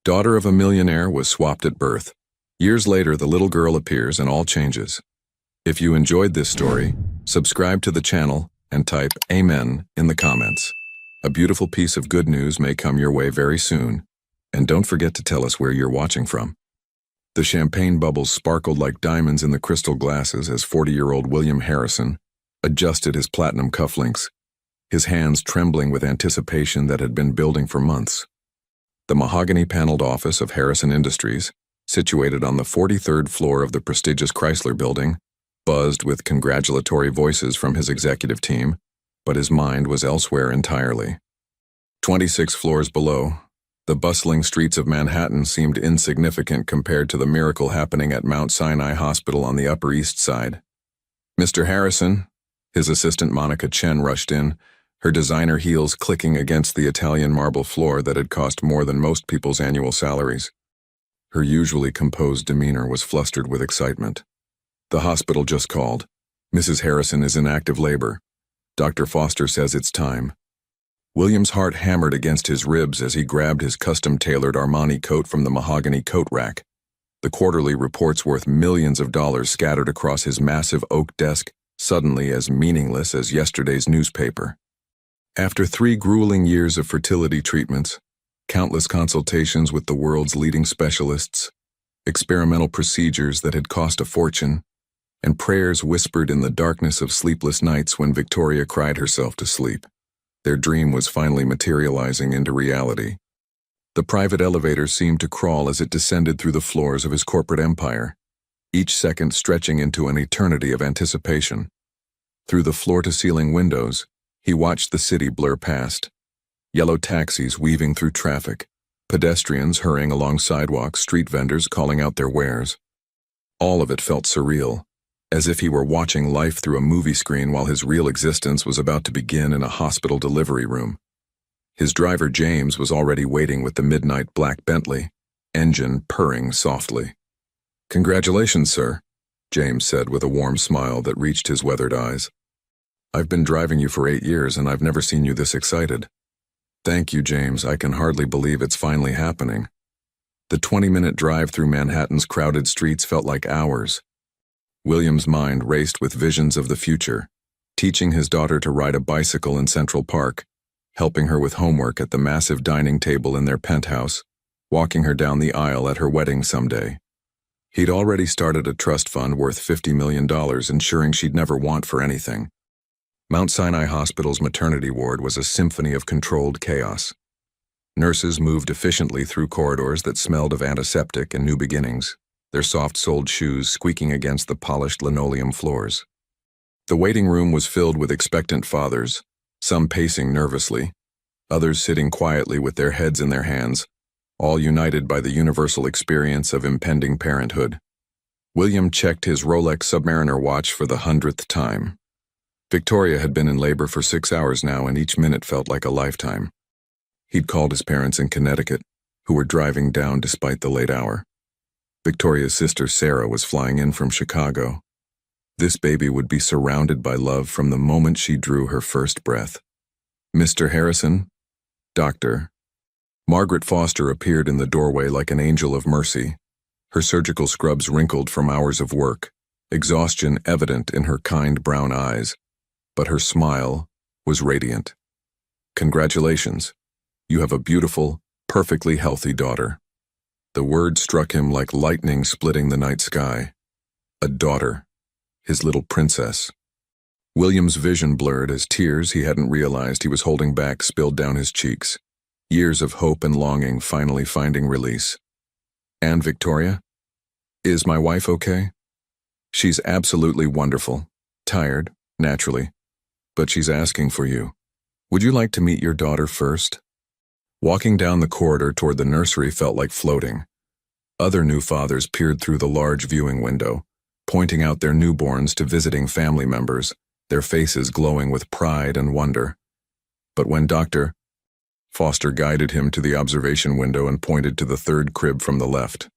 Daughter of a millionaire was swapped at birth. Years later, the little girl appears and all changes. If you enjoyed this story, subscribe to the channel and type Amen in the comments. A beautiful piece of good news may come your way very soon. And don't forget to tell us where you're watching from. The champagne bubbles sparkled like diamonds in the crystal glasses as 40-year-old William Harrison adjusted his platinum cufflinks, his hands trembling with anticipation that had been building for months. The mahogany-paneled office of Harrison Industries, situated on the 43rd floor of the prestigious Chrysler Building, buzzed with congratulatory voices from his executive team, but his mind was elsewhere entirely. 26 floors below, the bustling streets of Manhattan seemed insignificant compared to the miracle happening at Mount Sinai Hospital on the Upper East Side. "Mr. Harrison," his assistant Monica Chen rushed in, her designer heels clicking against the Italian marble floor that had cost more than most people's annual salaries. Her usually composed demeanor was flustered with excitement. "The hospital just called. Mrs. Harrison is in active labor. Dr. Foster says it's time." William's heart hammered against his ribs as he grabbed his custom-tailored Armani coat from the mahogany coat rack. The quarterly reports worth millions of dollars scattered across his massive oak desk, suddenly as meaningless as yesterday's newspaper. After 3 grueling years of fertility treatments, countless consultations with the world's leading specialists, experimental procedures that had cost a fortune, and prayers whispered in the darkness of sleepless nights when Victoria cried herself to sleep, their dream was finally materializing into reality. The private elevator seemed to crawl as it descended through the floors of his corporate empire, each second stretching into an eternity of anticipation. Through the floor-to-ceiling windows, he watched the city blur past. Yellow taxis weaving through traffic, pedestrians hurrying along sidewalks, street vendors calling out their wares. All of it felt surreal, as if he were watching life through a movie screen while his real existence was about to begin in a hospital delivery room. His driver James was already waiting with the midnight black Bentley, engine purring softly. "Congratulations, sir," James said with a warm smile that reached his weathered eyes. "I've been driving you for 8 years and I've never seen you this excited." "Thank you, James. I can hardly believe it's finally happening." The 20-minute drive through Manhattan's crowded streets felt like hours. William's mind raced with visions of the future, teaching his daughter to ride a bicycle in Central Park, helping her with homework at the massive dining table in their penthouse, walking her down the aisle at her wedding someday. He'd already started a trust fund worth $50 million, ensuring she'd never want for anything. Mount Sinai Hospital's maternity ward was a symphony of controlled chaos. Nurses moved efficiently through corridors that smelled of antiseptic and new beginnings, their soft-soled shoes squeaking against the polished linoleum floors. The waiting room was filled with expectant fathers, some pacing nervously, others sitting quietly with their heads in their hands, all united by the universal experience of impending parenthood. William checked his Rolex Submariner watch for the 100th time. Victoria had been in labor for 6 hours now, and each minute felt like a lifetime. He'd called his parents in Connecticut, who were driving down despite the late hour. Victoria's sister Sarah was flying in from Chicago. This baby would be surrounded by love from the moment she drew her first breath. "Mr. Harrison?" "Doctor." Margaret Foster appeared in the doorway like an angel of mercy, her surgical scrubs wrinkled from hours of work, exhaustion evident in her kind brown eyes, but her smile was radiant. "Congratulations. You have a beautiful, perfectly healthy daughter." The word struck him like lightning splitting the night sky. A daughter, his little princess. William's vision blurred as tears he hadn't realized he was holding back spilled down his cheeks, years of hope and longing finally finding release. "And Victoria? Is my wife okay?" "She's absolutely wonderful. Tired, naturally. But she's asking for you. Would you like to meet your daughter first?" Walking down the corridor toward the nursery felt like floating. Other new fathers peered through the large viewing window, pointing out their newborns to visiting family members, their faces glowing with pride and wonder. But when Dr. Foster guided him to the observation window and pointed to the 3rd crib from the left,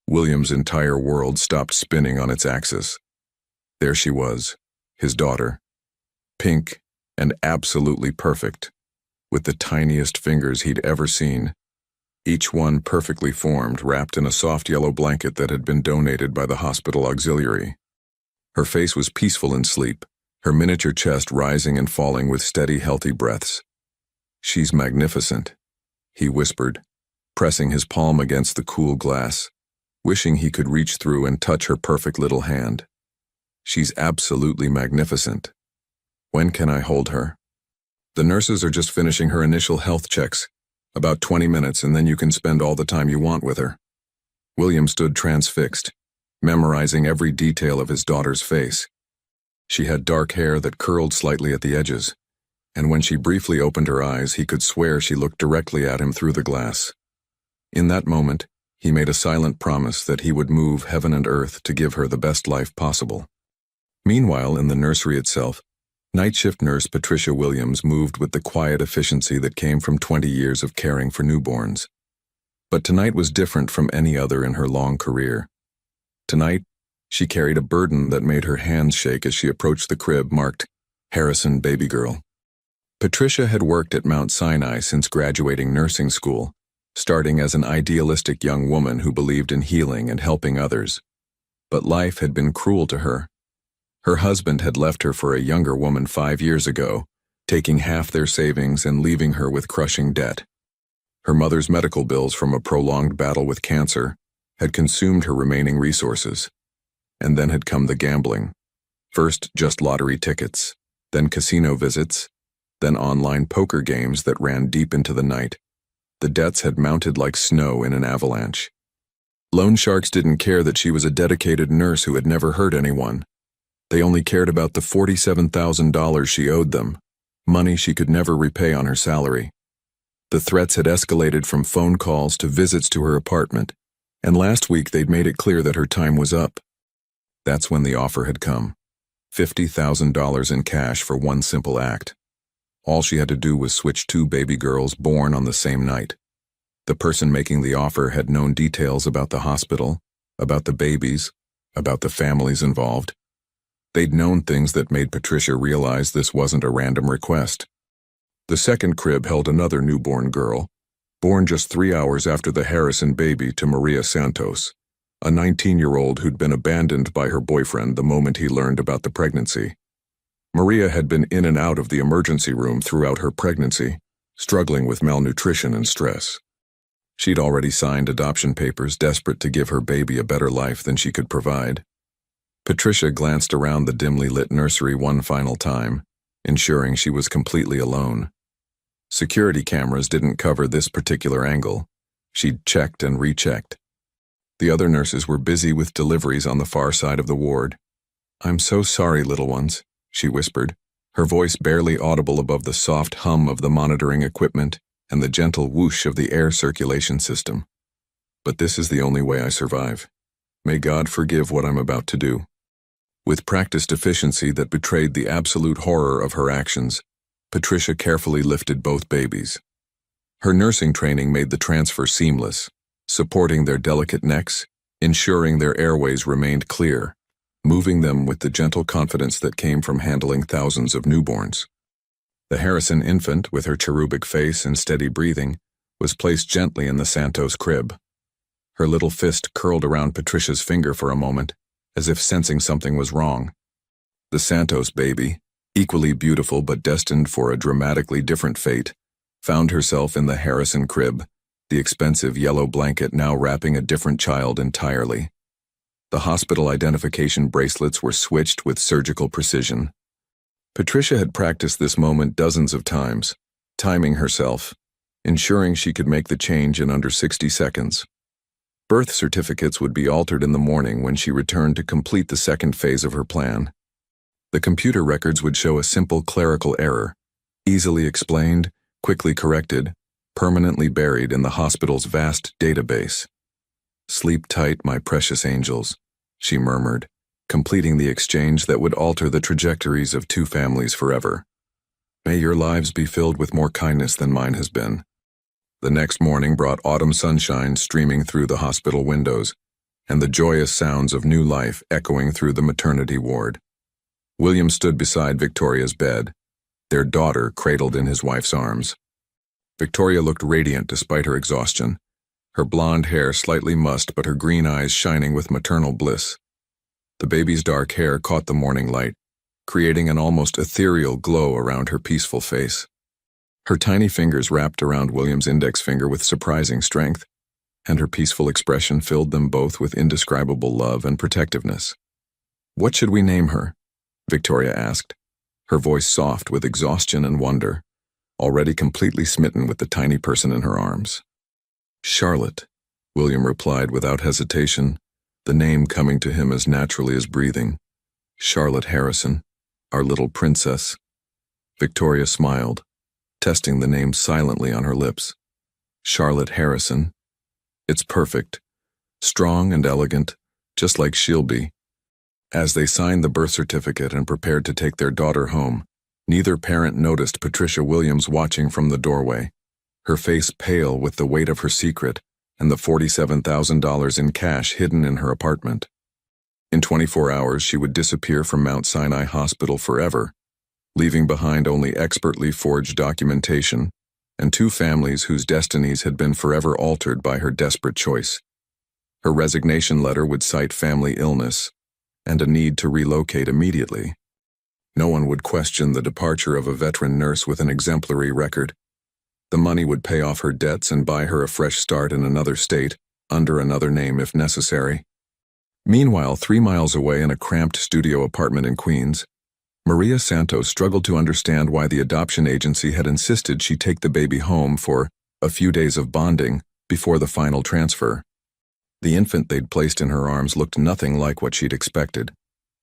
William's entire world stopped spinning on its axis. There she was, his daughter, pink and absolutely perfect, with the tiniest fingers he'd ever seen. each one perfectly formed, wrapped in a soft yellow blanket that had been donated by the hospital auxiliary. Her face was peaceful in sleep, her miniature chest rising and falling with steady, healthy breaths. "She's magnificent," he whispered, pressing his palm against the cool glass, wishing he could reach through and touch her perfect little hand. "She's absolutely magnificent. When can I hold her?" "The nurses are just finishing her initial health checks. About 20 minutes, and then you can spend all the time you want with her." William stood transfixed, memorizing every detail of his daughter's face. She had dark hair that curled slightly at the edges, and when she briefly opened her eyes, he could swear she looked directly at him through the glass. In that moment, he made a silent promise that he would move heaven and earth to give her the best life possible. Meanwhile, in the nursery itself, night shift nurse Patricia Williams moved with the quiet efficiency that came from 20 years of caring for newborns. But tonight was different from any other in her long career. Tonight, she carried a burden that made her hands shake as she approached the crib marked Harrison Baby Girl. Patricia had worked at Mount Sinai since graduating nursing school, starting as an idealistic young woman who believed in healing and helping others. But life had been cruel to her. Her husband had left her for a younger woman 5 years ago, taking half their savings and leaving her with crushing debt. Her mother's medical bills from a prolonged battle with cancer had consumed her remaining resources. And then had come the gambling. First just lottery tickets, then casino visits, then online poker games that ran deep into the night. The debts had mounted like snow in an avalanche. Loan sharks didn't care that she was a dedicated nurse who had never hurt anyone. They only cared about the $47,000 she owed them, money she could never repay on her salary. The threats had escalated from phone calls to visits to her apartment, and last week they'd made it clear that her time was up. That's when the offer had come. $50,000 in cash for one simple act. All she had to do was switch 2 baby girls born on the same night. The person making the offer had known details about the hospital, about the babies, about the families involved. They'd known things that made Patricia realize this wasn't a random request. The second crib held another newborn girl, born just 3 hours after the Harrison baby to Maria Santos, a 19-year-old who'd been abandoned by her boyfriend the moment he learned about the pregnancy. Maria had been in and out of the emergency room throughout her pregnancy, struggling with malnutrition and stress. She'd already signed adoption papers, desperate to give her baby a better life than she could provide. Patricia glanced around the dimly lit nursery one final time, ensuring she was completely alone. Security cameras didn't cover this particular angle. She'd checked and rechecked. The other nurses were busy with deliveries on the far side of the ward. "I'm so sorry, little ones," she whispered, her voice barely audible above the soft hum of the monitoring equipment and the gentle whoosh of the air circulation system. "But this is the only way I survive. May God forgive what I'm about to do." With practiced efficiency that betrayed the absolute horror of her actions, Patricia carefully lifted both babies. Her nursing training made the transfer seamless, supporting their delicate necks, ensuring their airways remained clear, moving them with the gentle confidence that came from handling thousands of newborns. The Harrison infant, with her cherubic face and steady breathing, was placed gently in the Santos crib. Her little fist curled around Patricia's finger for a moment, as if sensing something was wrong. The Santos baby, equally beautiful but destined for a dramatically different fate, found herself in the Harrison crib, the expensive yellow blanket now wrapping a different child entirely. The hospital identification bracelets were switched with surgical precision. Patricia had practiced this moment dozens of times, timing herself, ensuring she could make the change in under 60 seconds. Birth certificates would be altered in the morning when she returned to complete the second phase of her plan. The computer records would show a simple clerical error, easily explained, quickly corrected, permanently buried in the hospital's vast database. "Sleep tight, my precious angels," she murmured, completing the exchange that would alter the trajectories of 2 families forever. "May your lives be filled with more kindness than mine has been." The next morning brought autumn sunshine streaming through the hospital windows, and the joyous sounds of new life echoing through the maternity ward. William stood beside Victoria's bed, their daughter cradled in his wife's arms. Victoria looked radiant despite her exhaustion, her blonde hair slightly mussed but her green eyes shining with maternal bliss. The baby's dark hair caught the morning light, creating an almost ethereal glow around her peaceful face. Her tiny fingers wrapped around William's index finger with surprising strength, and her peaceful expression filled them both with indescribable love and protectiveness. "What should we name her?" Victoria asked, her voice soft with exhaustion and wonder, already completely smitten with the tiny person in her arms. "Charlotte," William replied without hesitation, the name coming to him as naturally as breathing. "Charlotte Harrison, our little princess." Victoria smiled, testing the name silently on her lips. "Charlotte Harrison. It's perfect. Strong and elegant, just like she'll be." As they signed the birth certificate and prepared to take their daughter home, neither parent noticed Patricia Williams watching from the doorway, her face pale with the weight of her secret and the $47,000 in cash hidden in her apartment. In 24 hours, she would disappear from Mount Sinai Hospital forever, leaving behind only expertly forged documentation and two families whose destinies had been forever altered by her desperate choice. Her resignation letter would cite family illness and a need to relocate immediately. No one would question the departure of a veteran nurse with an exemplary record. The money would pay off her debts and buy her a fresh start in another state, under another name if necessary. Meanwhile, 3 miles away in a cramped studio apartment in Queens, Maria Santos struggled to understand why the adoption agency had insisted she take the baby home for a few days of bonding before the final transfer. The infant they'd placed in her arms looked nothing like what she'd expected.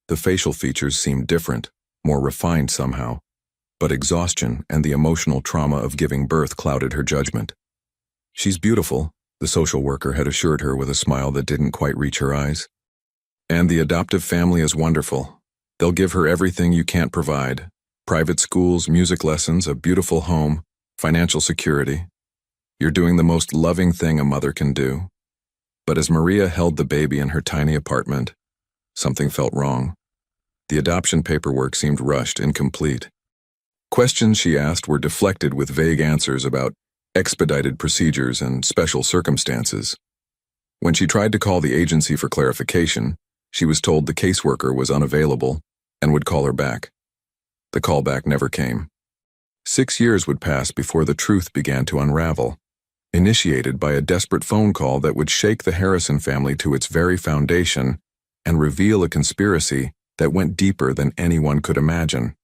The facial features seemed different, more refined somehow, but exhaustion and the emotional trauma of giving birth clouded her judgment. "She's beautiful," the social worker had assured her with a smile that didn't quite reach her eyes. "And the adoptive family is wonderful. They'll give her everything you can't provide: private schools, music lessons, a beautiful home, financial security. You're doing the most loving thing a mother can do." But as Maria held the baby in her tiny apartment, something felt wrong. The adoption paperwork seemed rushed, incomplete. Questions she asked were deflected with vague answers about expedited procedures and special circumstances. When she tried to call the agency for clarification, she was told the caseworker was unavailable and would call her back. The callback never came. 6 years would pass before the truth began to unravel, initiated by a desperate phone call that would shake the Harrison family to its very foundation and reveal a conspiracy that went deeper than anyone could imagine.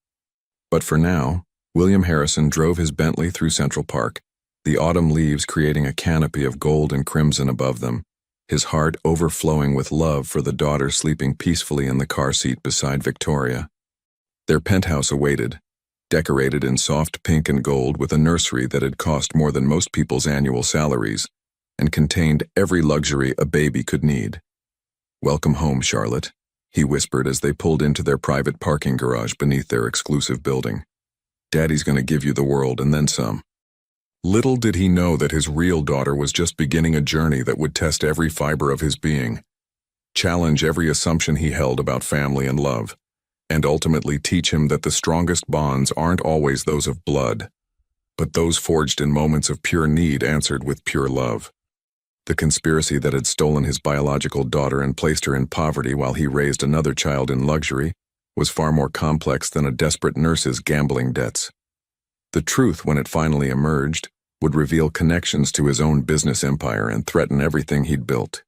But for now, William Harrison drove his Bentley through Central Park, the autumn leaves creating a canopy of gold and crimson above them, his heart overflowing with love for the daughter sleeping peacefully in the car seat beside Victoria. Their penthouse awaited, decorated in soft pink and gold with a nursery that had cost more than most people's annual salaries and contained every luxury a baby could need. "Welcome home, Charlotte," he whispered as they pulled into their private parking garage beneath their exclusive building. "Daddy's gonna give you the world and then some." Little did he know that his real daughter was just beginning a journey that would test every fiber of his being, challenge every assumption he held about family and love, and ultimately teach him that the strongest bonds aren't always those of blood, but those forged in moments of pure need answered with pure love. The conspiracy that had stolen his biological daughter and placed her in poverty while he raised another child in luxury was far more complex than a desperate nurse's gambling debts. The truth, when it finally emerged, would reveal connections to his own business empire and threaten everything he'd built.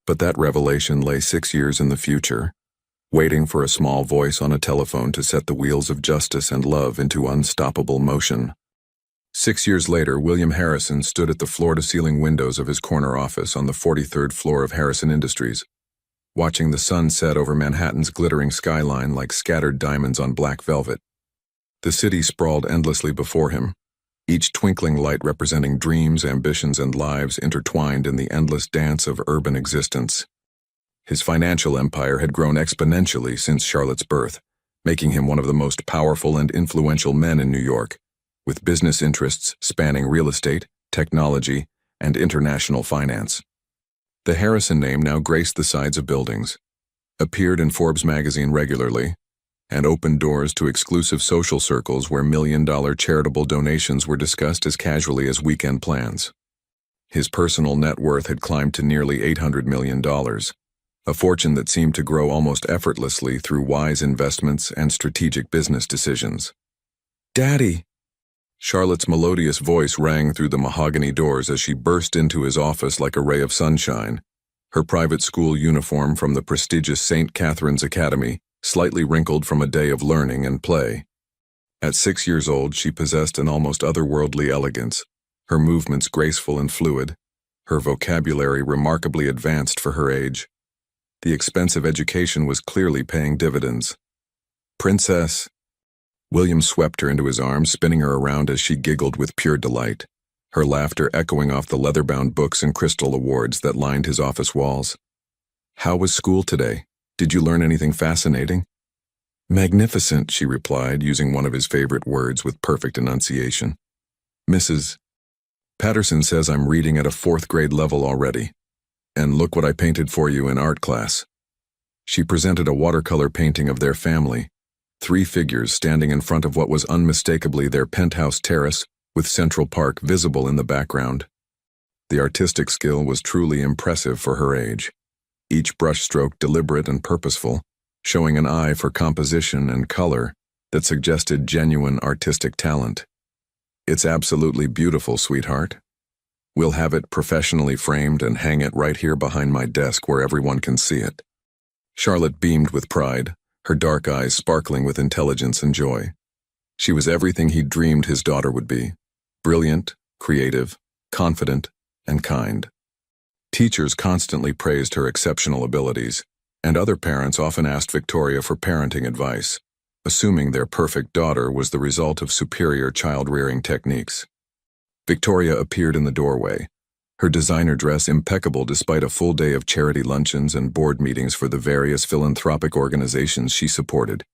But that revelation lay 6 years in the future, waiting for a small voice on a telephone to set the wheels of justice and love into unstoppable motion. 6 years later, William Harrison stood at the floor-to-ceiling windows of his corner office on the 43rd floor of Harrison Industries, watching the sun set over Manhattan's glittering skyline like scattered diamonds on black velvet. The city sprawled endlessly before him, each twinkling light representing dreams, ambitions, and lives intertwined in the endless dance of urban existence. His financial empire had grown exponentially since Charlotte's birth, making him one of the most powerful and influential men in New York, with business interests spanning real estate, technology, and international finance. The Harrison name now graced the sides of buildings, appeared in Forbes magazine regularly, and opened doors to exclusive social circles where million-dollar charitable donations were discussed as casually as weekend plans. His personal net worth had climbed to nearly $800 million, a fortune that seemed to grow almost effortlessly through wise investments and strategic business decisions. "Daddy!" Charlotte's melodious voice rang through the mahogany doors as she burst into his office like a ray of sunshine, her private school uniform from the prestigious St. Catherine's Academy, slightly wrinkled from a day of learning and play. At 6 years old, she possessed an almost otherworldly elegance, her movements graceful and fluid, her vocabulary remarkably advanced for her age. The expensive education was clearly paying dividends. "Princess!" William swept her into his arms, spinning her around as she giggled with pure delight, her laughter echoing off the leather-bound books and crystal awards that lined his office walls. "How was school today? Did you learn anything fascinating?" "Magnificent," she replied, using one of his favorite words with perfect enunciation. "Mrs. Patterson says I'm reading at a 4th grade level already. And look what I painted for you in art class." She presented a watercolor painting of their family, 3 figures standing in front of what was unmistakably their penthouse terrace with Central Park visible in the background. The artistic skill was truly impressive for her age, each brushstroke deliberate and purposeful, showing an eye for composition and color that suggested genuine artistic talent. "It's absolutely beautiful, sweetheart. We'll have it professionally framed and hang it right here behind my desk where everyone can see it." Charlotte beamed with pride, her dark eyes sparkling with intelligence and joy. She was everything he dreamed his daughter would be: brilliant, creative, confident, and kind. Teachers constantly praised her exceptional abilities, and other parents often asked Victoria for parenting advice, assuming their perfect daughter was the result of superior child-rearing techniques. Victoria appeared in the doorway, her designer dress impeccable despite a full day of charity luncheons and board meetings for the various philanthropic organizations she supported.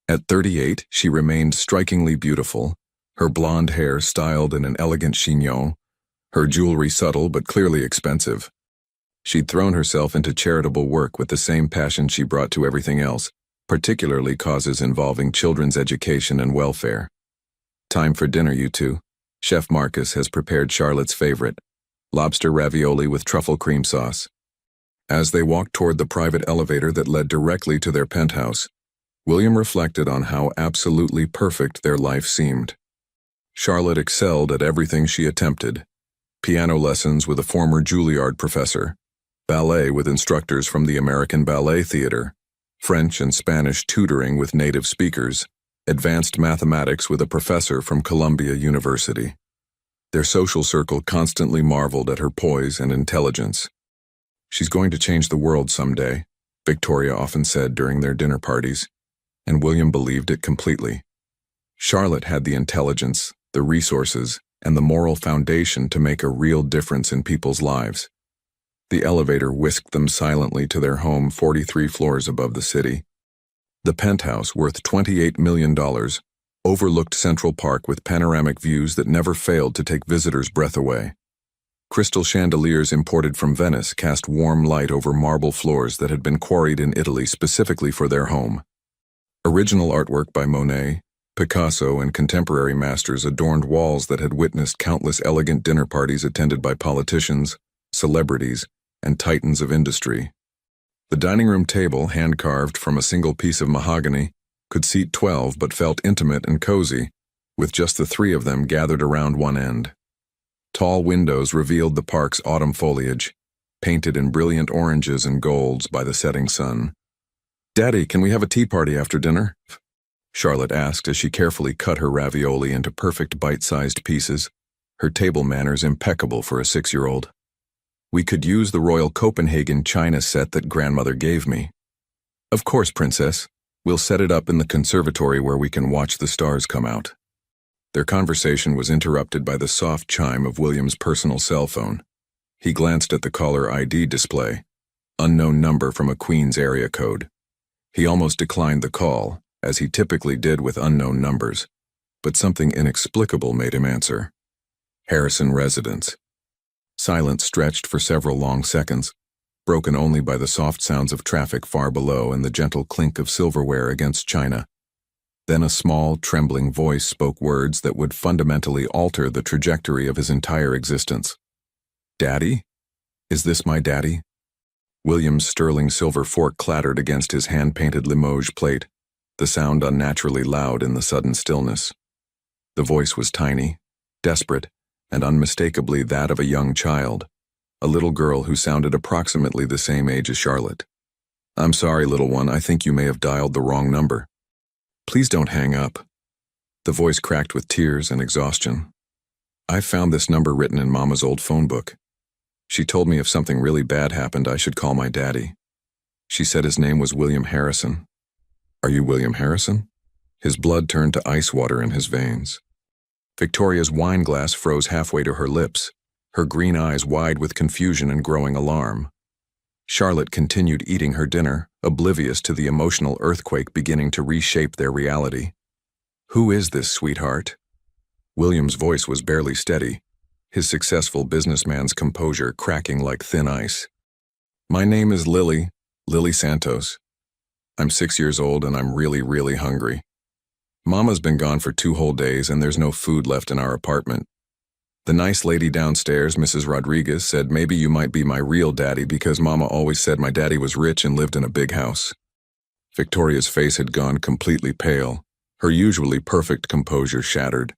At 38, she remained strikingly beautiful, her blonde hair styled in an elegant chignon, her jewelry subtle but clearly expensive. She'd thrown herself into charitable work with the same passion she brought to everything else, particularly causes involving children's education and welfare. "Time for dinner, you two. Chef Marcus has prepared Charlotte's favorite, lobster ravioli with truffle cream sauce." As they walked toward the private elevator that led directly to their penthouse, William reflected on how absolutely perfect their life seemed. Charlotte excelled at everything she attempted: piano lessons with a former Juilliard professor, ballet with instructors from the American Ballet Theater, French and Spanish tutoring with native speakers, advanced mathematics with a professor from Columbia University. Their social circle constantly marveled at her poise and intelligence. "She's going to change the world someday," Victoria often said during their dinner parties, and William believed it completely. Charlotte had the intelligence, the resources, and the moral foundation to make a real difference in people's lives. The elevator whisked them silently to their home 43 floors above the city. The penthouse, worth $28 million, overlooked Central Park with panoramic views that never failed to take visitors' breath away. Crystal chandeliers imported from Venice cast warm light over marble floors that had been quarried in Italy specifically for their home. Original artwork by Monet, Picasso, and contemporary masters adorned walls that had witnessed countless elegant dinner parties attended by politicians, celebrities, and titans of industry. The dining room table, hand-carved from a single piece of mahogany, could seat 12 but felt intimate and cozy, with just the 3 of them gathered around one end. Tall windows revealed the park's autumn foliage, painted in brilliant oranges and golds by the setting sun. "Daddy, can we have a tea party after dinner?" Charlotte asked as she carefully cut her ravioli into perfect bite-sized pieces, her table manners impeccable for a 6-year-old. "We could use the Royal Copenhagen china set that grandmother gave me." "Of course, Princess. We'll set it up in the conservatory where we can watch the stars come out." Their conversation was interrupted by the soft chime of William's personal cell phone. He glanced at the caller ID display, unknown number from a Queens area code. He almost declined the call, as he typically did with unknown numbers, but something inexplicable made him answer. Harrison Residence. Silence stretched for several long seconds, broken only by the soft sounds of traffic far below and the gentle clink of silverware against china. Then a small, trembling voice spoke words that would fundamentally alter the trajectory of his entire existence. Daddy? Is this my daddy? William's sterling silver fork clattered against his hand-painted Limoges plate, the sound unnaturally loud in the sudden stillness. The voice was tiny, desperate, and unmistakably that of a young child, a little girl who sounded approximately the same age as Charlotte. I'm sorry, little one, I think you may have dialed the wrong number. Please don't hang up. The voice cracked with tears and exhaustion. I found this number written in Mama's old phone book. She told me if something really bad happened, I should call my daddy. She said his name was William Harrison. Are you William Harrison? His blood turned to ice water in his veins. Victoria's wine glass froze halfway to her lips, her green eyes wide with confusion and growing alarm. Charlotte continued eating her dinner, oblivious to the emotional earthquake beginning to reshape their reality. Who is this, sweetheart? William's voice was barely steady, his successful businessman's composure cracking like thin ice. My name is Lily Santos. I'm 6 years old and I'm really hungry. Mama's been gone for 2 whole days and there's no food left in our apartment. The nice lady downstairs, Mrs. Rodriguez, said maybe you might be my real daddy because Mama always said my daddy was rich and lived in a big house. Victoria's face had gone completely pale, her usually perfect composure shattered.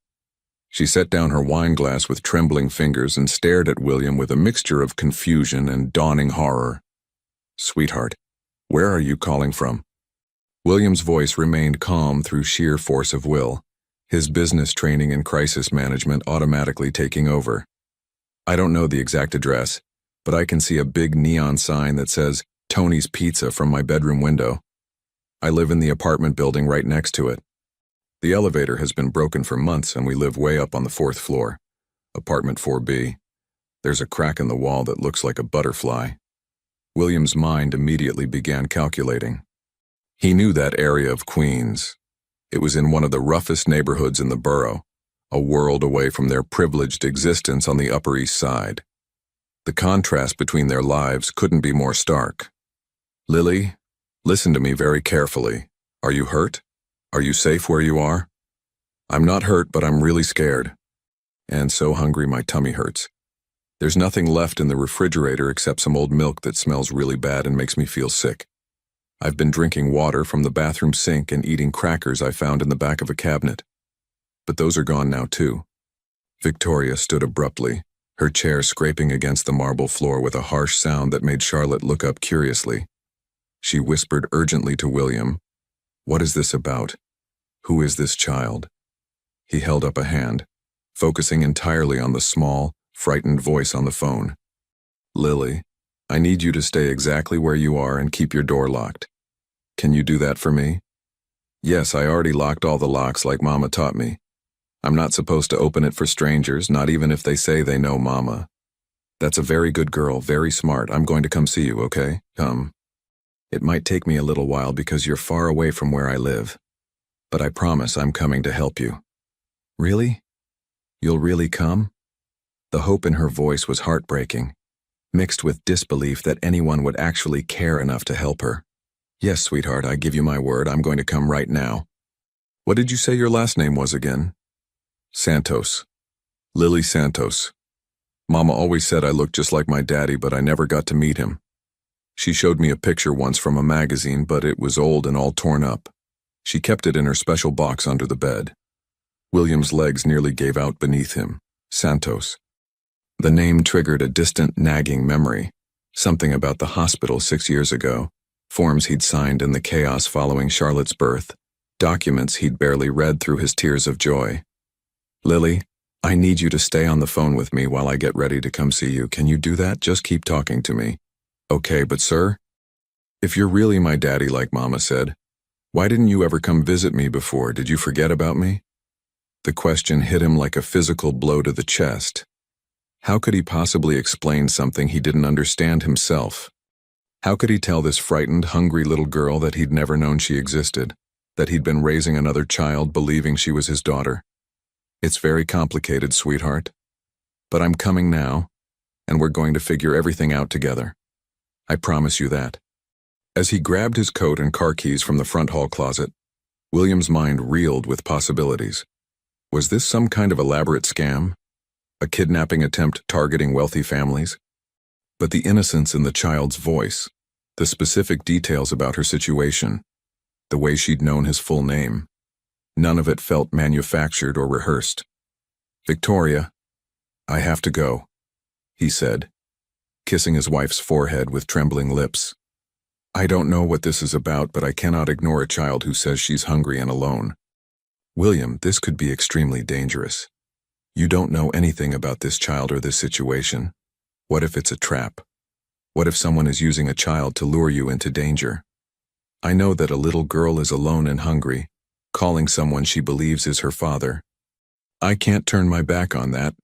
She set down her wine glass with trembling fingers and stared at William with a mixture of confusion and dawning horror. Sweetheart, where are you calling from? William's voice remained calm through sheer force of will, his business training in crisis management automatically taking over. I don't know the exact address, but I can see a big neon sign that says Tony's Pizza from my bedroom window. I live in the apartment building right next to it. The elevator has been broken for months and we live way up on the 4th floor, apartment 4B. There's a crack in the wall that looks like a butterfly. William's mind immediately began calculating. He knew that area of Queens. It was in one of the roughest neighborhoods in the borough, a world away from their privileged existence on the Upper East Side. The contrast between their lives couldn't be more stark. Lily, listen to me very carefully. Are you hurt? Are you safe where you are? I'm not hurt, but I'm really scared. And so hungry my tummy hurts. There's nothing left in the refrigerator except some old milk that smells really bad and makes me feel sick. I've been drinking water from the bathroom sink and eating crackers I found in the back of a cabinet. But those are gone now too. Victoria stood abruptly, her chair scraping against the marble floor with a harsh sound that made Charlotte look up curiously. She whispered urgently to William, "What is this about? Who is this child?" He held up a hand, focusing entirely on the small, frightened voice on the phone. "Lily, I need you to stay exactly where you are and keep your door locked. Can you do that for me?" "Yes, I already locked all the locks like Mama taught me. I'm not supposed to open it for strangers, not even if they say they know Mama." "That's a very good girl, very smart. I'm going to come see you, okay? Come. It might take me a little while because you're far away from where I live. But I promise I'm coming to help you." "Really? You'll really come?" The hope in her voice was heartbreaking, mixed with disbelief that anyone would actually care enough to help her. "Yes, sweetheart, I give you my word, I'm going to come right now." "What did you say your last name was again?" "Santos. Lily Santos. Mama always said I looked just like my daddy, but I never got to meet him. She showed me a picture once from a magazine, but it was old and all torn up. She kept it in her special box under the bed." William's legs nearly gave out beneath him. Santos. The name triggered a distant, nagging memory, something about the hospital 6 years ago, forms he'd signed in the chaos following Charlotte's birth, documents he'd barely read through his tears of joy. "Lily, I need you to stay on the phone with me while I get ready to come see you. Can you do that? Just keep talking to me." "Okay, but sir, if you're really my daddy like Mama said, why didn't you ever come visit me before? Did you forget about me?" The question hit him like a physical blow to the chest. How could he possibly explain something he didn't understand himself? How could he tell this frightened, hungry little girl that he'd never known she existed, that he'd been raising another child believing she was his daughter? "It's very complicated, sweetheart. But I'm coming now, and we're going to figure everything out together. I promise you that." As he grabbed his coat and car keys from the front hall closet, William's mind reeled with possibilities. Was this some kind of elaborate scam? A kidnapping attempt targeting wealthy families? But the innocence in the child's voice, the specific details about her situation, the way she'd known his full name, none of it felt manufactured or rehearsed. "Victoria, I have to go," he said, kissing his wife's forehead with trembling lips. "I don't know what this is about, but I cannot ignore a child who says she's hungry and alone. William, this could be extremely dangerous. You don't know anything about this child or this situation. What if it's a trap? What if someone is using a child to lure you into danger? I know that a little girl is alone and hungry, calling someone she believes is her father. I can't turn my back on that,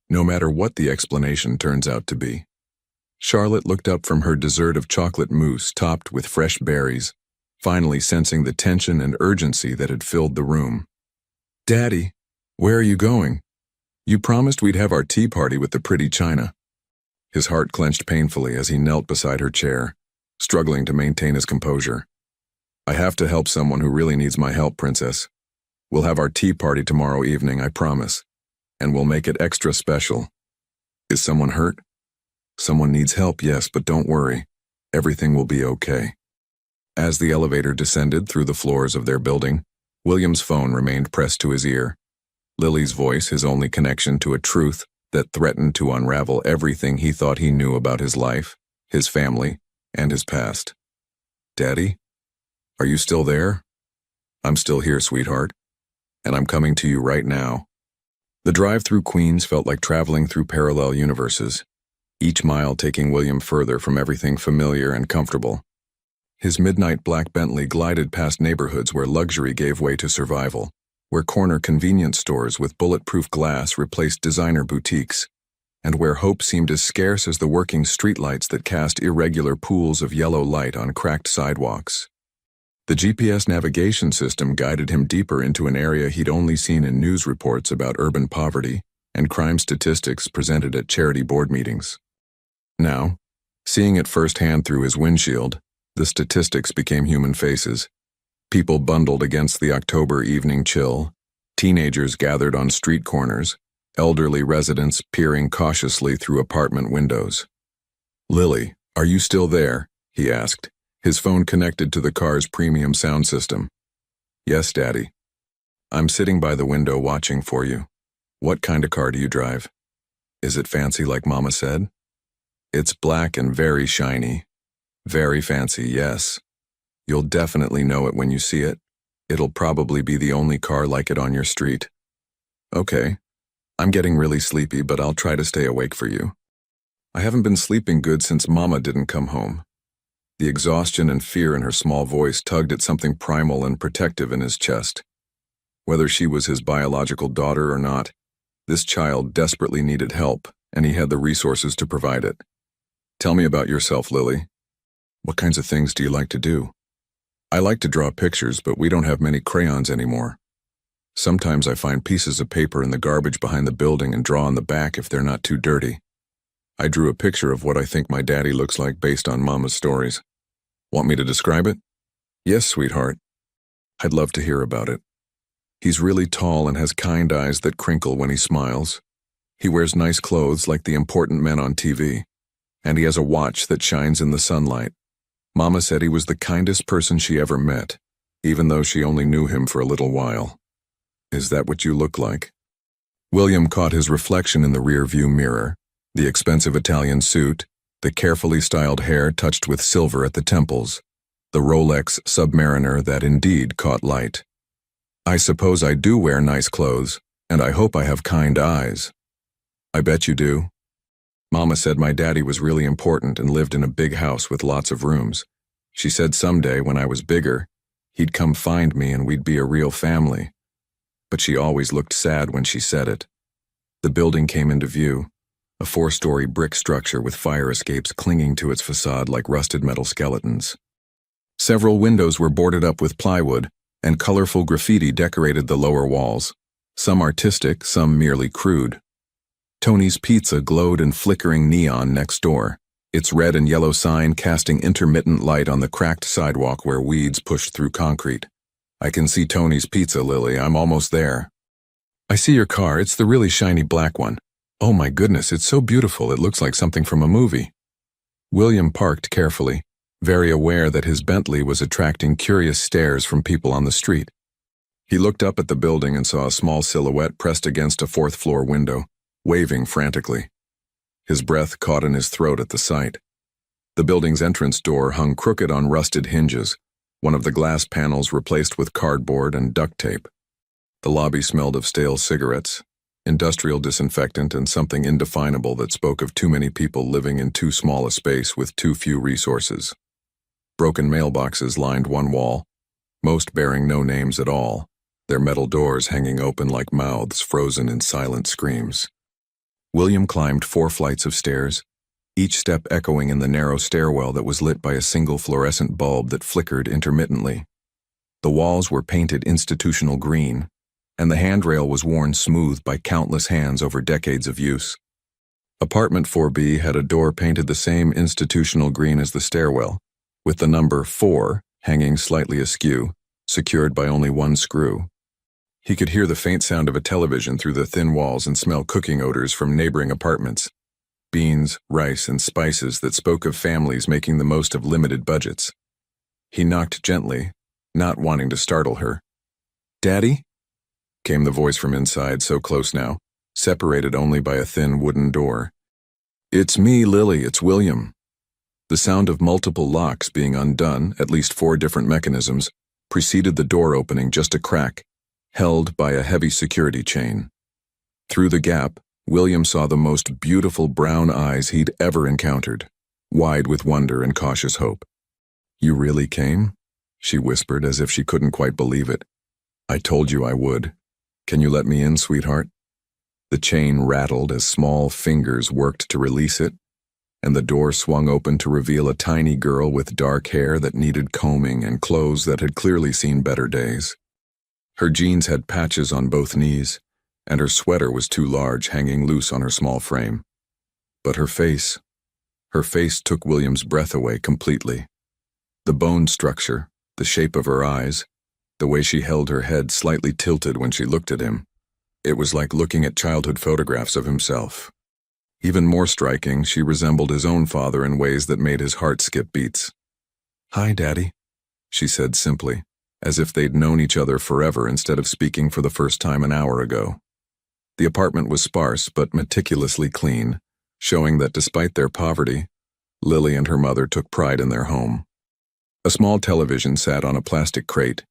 no matter what the explanation turns out to be." Charlotte looked up from her dessert of chocolate mousse topped with fresh berries, finally sensing the tension and urgency that had filled the room. "Daddy, where are you going? You promised we'd have our tea party with the pretty china." His heart clenched painfully as he knelt beside her chair, struggling to maintain his composure. "I have to help someone who really needs my help, Princess. We'll have our tea party tomorrow evening, I promise, and we'll make it extra special. Is someone hurt? Someone needs help, yes, but don't worry. Everything will be okay." As the elevator descended through the floors of their building, William's phone remained pressed to his ear. Lily's voice, his only connection to a truth that threatened to unravel everything he thought he knew about his life, his family, and his past. "Daddy? Are you still there?" "I'm still here, sweetheart. And I'm coming to you right now." The drive through Queens felt like traveling through parallel universes, each mile taking William further from everything familiar and comfortable. His midnight black Bentley glided past neighborhoods where luxury gave way to survival, where corner convenience stores with bulletproof glass replaced designer boutiques, and where hope seemed as scarce as the working streetlights that cast irregular pools of yellow light on cracked sidewalks. The GPS navigation system guided him deeper into an area he'd only seen in news reports about urban poverty and crime statistics presented at charity board meetings. Now, seeing it firsthand through his windshield, the statistics became human faces. People bundled against the October evening chill, teenagers gathered on street corners, elderly residents peering cautiously through apartment windows. "Lily, are you still there?" he asked, his phone connected to the car's premium sound system. "Yes, Daddy. I'm sitting by the window watching for you. What kind of car do you drive? Is it fancy like Mama said?" "It's black and very shiny. Very fancy, yes. You'll definitely know it when you see it. It'll probably be the only car like it on your street." "Okay. I'm getting really sleepy, but I'll try to stay awake for you. I haven't been sleeping good since Mama didn't come home." The exhaustion and fear in her small voice tugged at something primal and protective in his chest. Whether she was his biological daughter or not, this child desperately needed help, and he had the resources to provide it. "Tell me about yourself, Lily. What kinds of things do you like to do?" "I like to draw pictures, but we don't have many crayons anymore. Sometimes I find pieces of paper in the garbage behind the building and draw on the back if they're not too dirty. I drew a picture of what I think my daddy looks like based on Mama's stories. Want me to describe it?" "Yes, sweetheart. I'd love to hear about it." "He's really tall and has kind eyes that crinkle when he smiles. He wears nice clothes like the important men on TV. And he has a watch that shines in the sunlight. Mama said he was the kindest person she ever met, even though she only knew him for a little while." "Is that what you look like?" William caught his reflection in the rear-view mirror, the expensive Italian suit, the carefully styled hair touched with silver at the temples, the Rolex Submariner that indeed caught light. "I suppose I do wear nice clothes, and I hope I have kind eyes." "I bet you do. Mama said my daddy was really important and lived in a big house with lots of rooms. She said someday, when I was bigger, he'd come find me and we'd be a real family. But she always looked sad when she said it." The building came into view, a 4-story brick structure with fire escapes clinging to its facade like rusted metal skeletons. Several windows were boarded up with plywood, and colorful graffiti decorated the lower walls, some artistic, some merely crude. Tony's Pizza glowed in flickering neon next door, its red and yellow sign casting intermittent light on the cracked sidewalk where weeds pushed through concrete. "I can see Tony's Pizza, Lily. I'm almost there." "I see your car. It's the really shiny black one. Oh my goodness, it's so beautiful it looks like something from a movie. William parked carefully, very aware that his Bentley was attracting curious stares from people on the street. He looked up at the building and saw a small silhouette pressed against a fourth-floor window, waving frantically. His breath caught in his throat at the sight. The building's entrance door hung crooked on rusted hinges, one of the glass panels replaced with cardboard and duct tape. The lobby smelled of stale cigarettes, industrial disinfectant, and something indefinable that spoke of too many people living in too small a space with too few resources. Broken mailboxes lined one wall, most bearing no names at all, their metal doors hanging open like mouths frozen in silent screams. William climbed 4 flights of stairs, each step echoing in the narrow stairwell that was lit by a single fluorescent bulb that flickered intermittently. The walls were painted institutional green, and the handrail was worn smooth by countless hands over decades of use. Apartment 4B had a door painted the same institutional green as the stairwell, with the number 4 hanging slightly askew, secured by only one screw. He could hear the faint sound of a television through the thin walls and smell cooking odors from neighboring apartments. Beans, rice, and spices that spoke of families making the most of limited budgets. He knocked gently, not wanting to startle her. "Daddy?" came the voice from inside, so close now, separated only by a thin wooden door. "It's me, Lily, it's William." The sound of multiple locks being undone, at least 4 different mechanisms, preceded the door opening just a crack, held by a heavy security chain. Through the gap, William saw the most beautiful brown eyes he'd ever encountered, wide with wonder and cautious hope. "You really came?" she whispered as if she couldn't quite believe it. "I told you I would. Can you let me in, sweetheart?" The chain rattled as small fingers worked to release it, and the door swung open to reveal a tiny girl with dark hair that needed combing and clothes that had clearly seen better days. Her jeans had patches on both knees, and her sweater was too large, hanging loose on her small frame. But her face took William's breath away completely. The bone structure, the shape of her eyes, the way she held her head slightly tilted when she looked at him. It was like looking at childhood photographs of himself. Even more striking, she resembled his own father in ways that made his heart skip beats. "Hi, Daddy," she said simply, as if they'd known each other forever instead of speaking for the first time an hour ago. The apartment was sparse but meticulously clean, showing that despite their poverty, Lily and her mother took pride in their home. A small television sat on a plastic crate,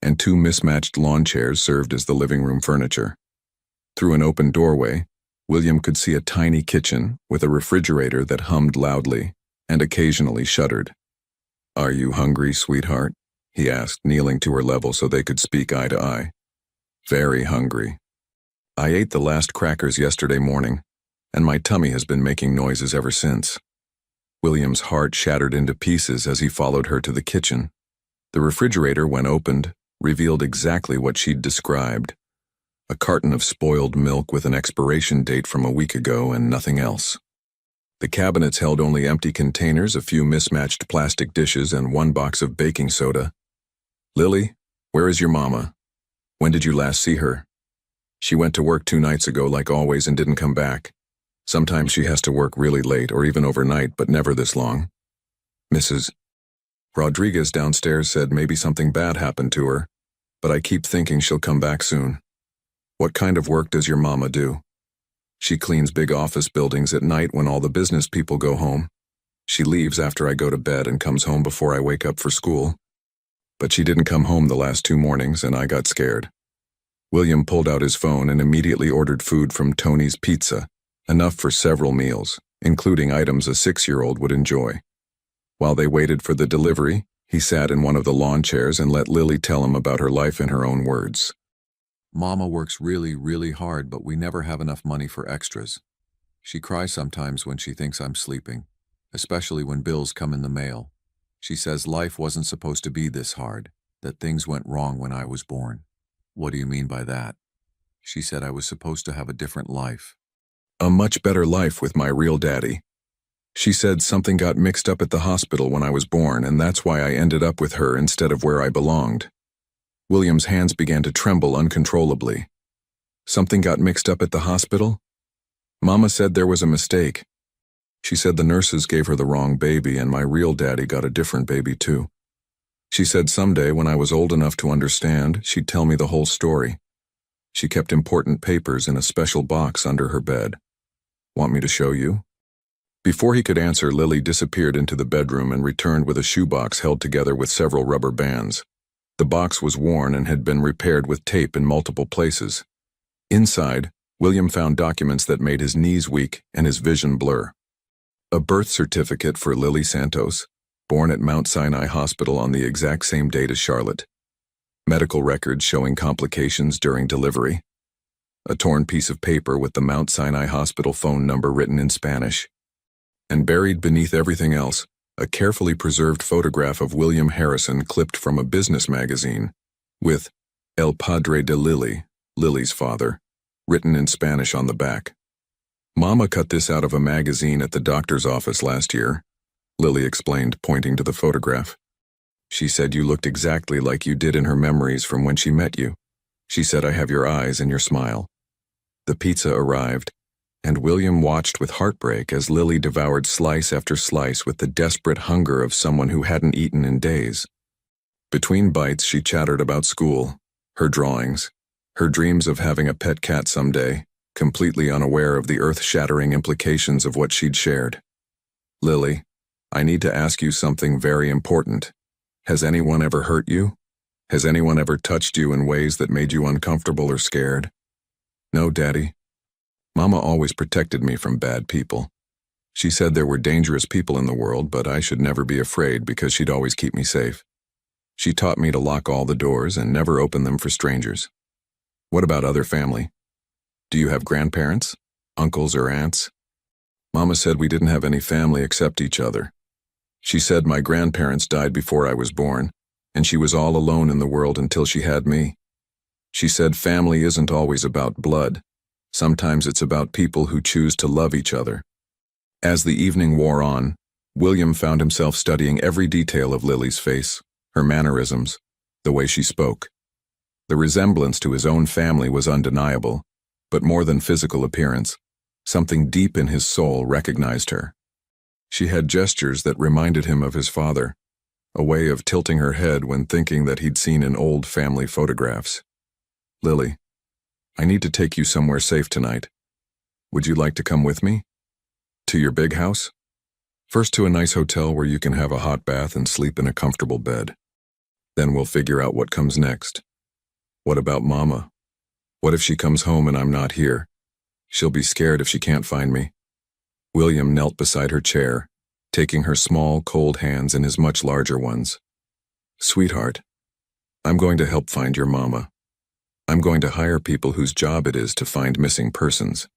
and 2 mismatched lawn chairs served as the living room furniture. Through an open doorway, William could see a tiny kitchen with a refrigerator that hummed loudly and occasionally shuddered. "Are you hungry, sweetheart?" he asked, kneeling to her level so they could speak eye to eye. "Very hungry. I ate the last crackers yesterday morning, and my tummy has been making noises ever since." William's heart shattered into pieces as he followed her to the kitchen. The refrigerator, when opened, revealed exactly what she'd described: a carton of spoiled milk with an expiration date from a week ago and nothing else. The cabinets held only empty containers, a few mismatched plastic dishes, and 1 box of baking soda. "Lily, where is your mama? When did you last see her?" "She went to work 2 nights ago like always and didn't come back. Sometimes she has to work really late or even overnight, but never this long. Mrs. Rodriguez downstairs said maybe something bad happened to her, but I keep thinking she'll come back soon." "What kind of work does your mama do?" "She cleans big office buildings at night when all the business people go home. She leaves after I go to bed and comes home before I wake up for school. But she didn't come home the last 2 mornings and I got scared." William pulled out his phone and immediately ordered food from Tony's Pizza, enough for several meals, including items a 6-year-old would enjoy. While they waited for the delivery, he sat in one of the lawn chairs and let Lily tell him about her life in her own words. "Mama works really, really hard, but we never have enough money for extras. She cries sometimes when she thinks I'm sleeping, especially when bills come in the mail. She says life wasn't supposed to be this hard, that things went wrong when I was born." "What do you mean by that?" "She said I was supposed to have a different life. A much better life with my real daddy. She said something got mixed up at the hospital when I was born, and that's why I ended up with her instead of where I belonged." William's hands began to tremble uncontrollably. "Something got mixed up at the hospital?" Mama said there was a mistake. She said the nurses gave her the wrong baby and my real daddy got a different baby too. She said someday when I was old enough to understand, she'd tell me the whole story. She kept important papers in a special box under her bed. Want me to show you? Before he could answer, Lily disappeared into the bedroom and returned with a shoebox held together with several rubber bands. The box was worn and had been repaired with tape in multiple places. Inside, William found documents that made his knees weak and his vision blur. A birth certificate for Lily Santos, born at Mount Sinai Hospital on the exact same date as Charlotte. Medical records showing complications during delivery. A torn piece of paper with the Mount Sinai Hospital phone number written in Spanish. And buried beneath everything else, a carefully preserved photograph of William Harrison clipped from a business magazine, with El Padre de Lily, Lily's father, written in Spanish on the back. Mama cut this out of a magazine at the doctor's office last year, Lily explained, pointing to the photograph. She said you looked exactly like you did in her memories from when she met you. She said I have your eyes and your smile. The pizza arrived, and William watched with heartbreak as Lily devoured slice after slice with the desperate hunger of someone who hadn't eaten in days. Between bites, she chattered about school, her drawings, her dreams of having a pet cat someday, completely unaware of the earth-shattering implications of what she'd shared. Lily, I need to ask you something very important. Has anyone ever hurt you? Has anyone ever touched you in ways that made you uncomfortable or scared? No, Daddy. Mama always protected me from bad people. She said there were dangerous people in the world, but I should never be afraid because she'd always keep me safe. She taught me to lock all the doors and never open them for strangers. What about other family? Do you have grandparents, uncles or aunts? Mama said we didn't have any family except each other. She said my grandparents died before I was born, and she was all alone in the world until she had me. She said family isn't always about blood. Sometimes it's about people who choose to love each other. As the evening wore on, William found himself studying every detail of Lily's face, her mannerisms, the way she spoke. The resemblance to his own family was undeniable, but more than physical appearance, something deep in his soul recognized her. She had gestures that reminded him of his father, a way of tilting her head when thinking that he'd seen in old family photographs. Lily, I need to take you somewhere safe tonight. Would you like to come with me? To your big house? First to a nice hotel where you can have a hot bath and sleep in a comfortable bed. Then we'll figure out what comes next. What about Mama? What if she comes home and I'm not here? She'll be scared if she can't find me. William knelt beside her chair, taking her small, cold hands in his much larger ones. Sweetheart, I'm going to help find your Mama. I'm going to hire people whose job it is to find missing persons.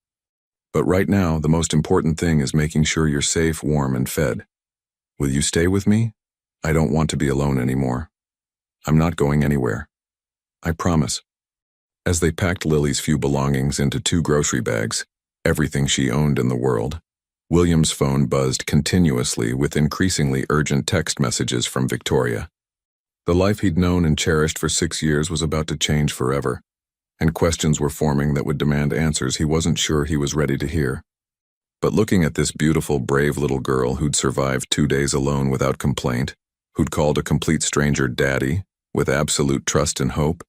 But right now, the most important thing is making sure you're safe, warm, and fed. Will you stay with me? I don't want to be alone anymore. I'm not going anywhere. I promise. As they packed Lily's few belongings into 2 grocery bags, everything she owned in the world, William's phone buzzed continuously with increasingly urgent text messages from Victoria. The life he'd known and cherished for 6 years was about to change forever, and questions were forming that would demand answers he wasn't sure he was ready to hear. But looking at this beautiful, brave little girl who'd survived 2 days alone without complaint, who'd called a complete stranger Daddy, with absolute trust and hope,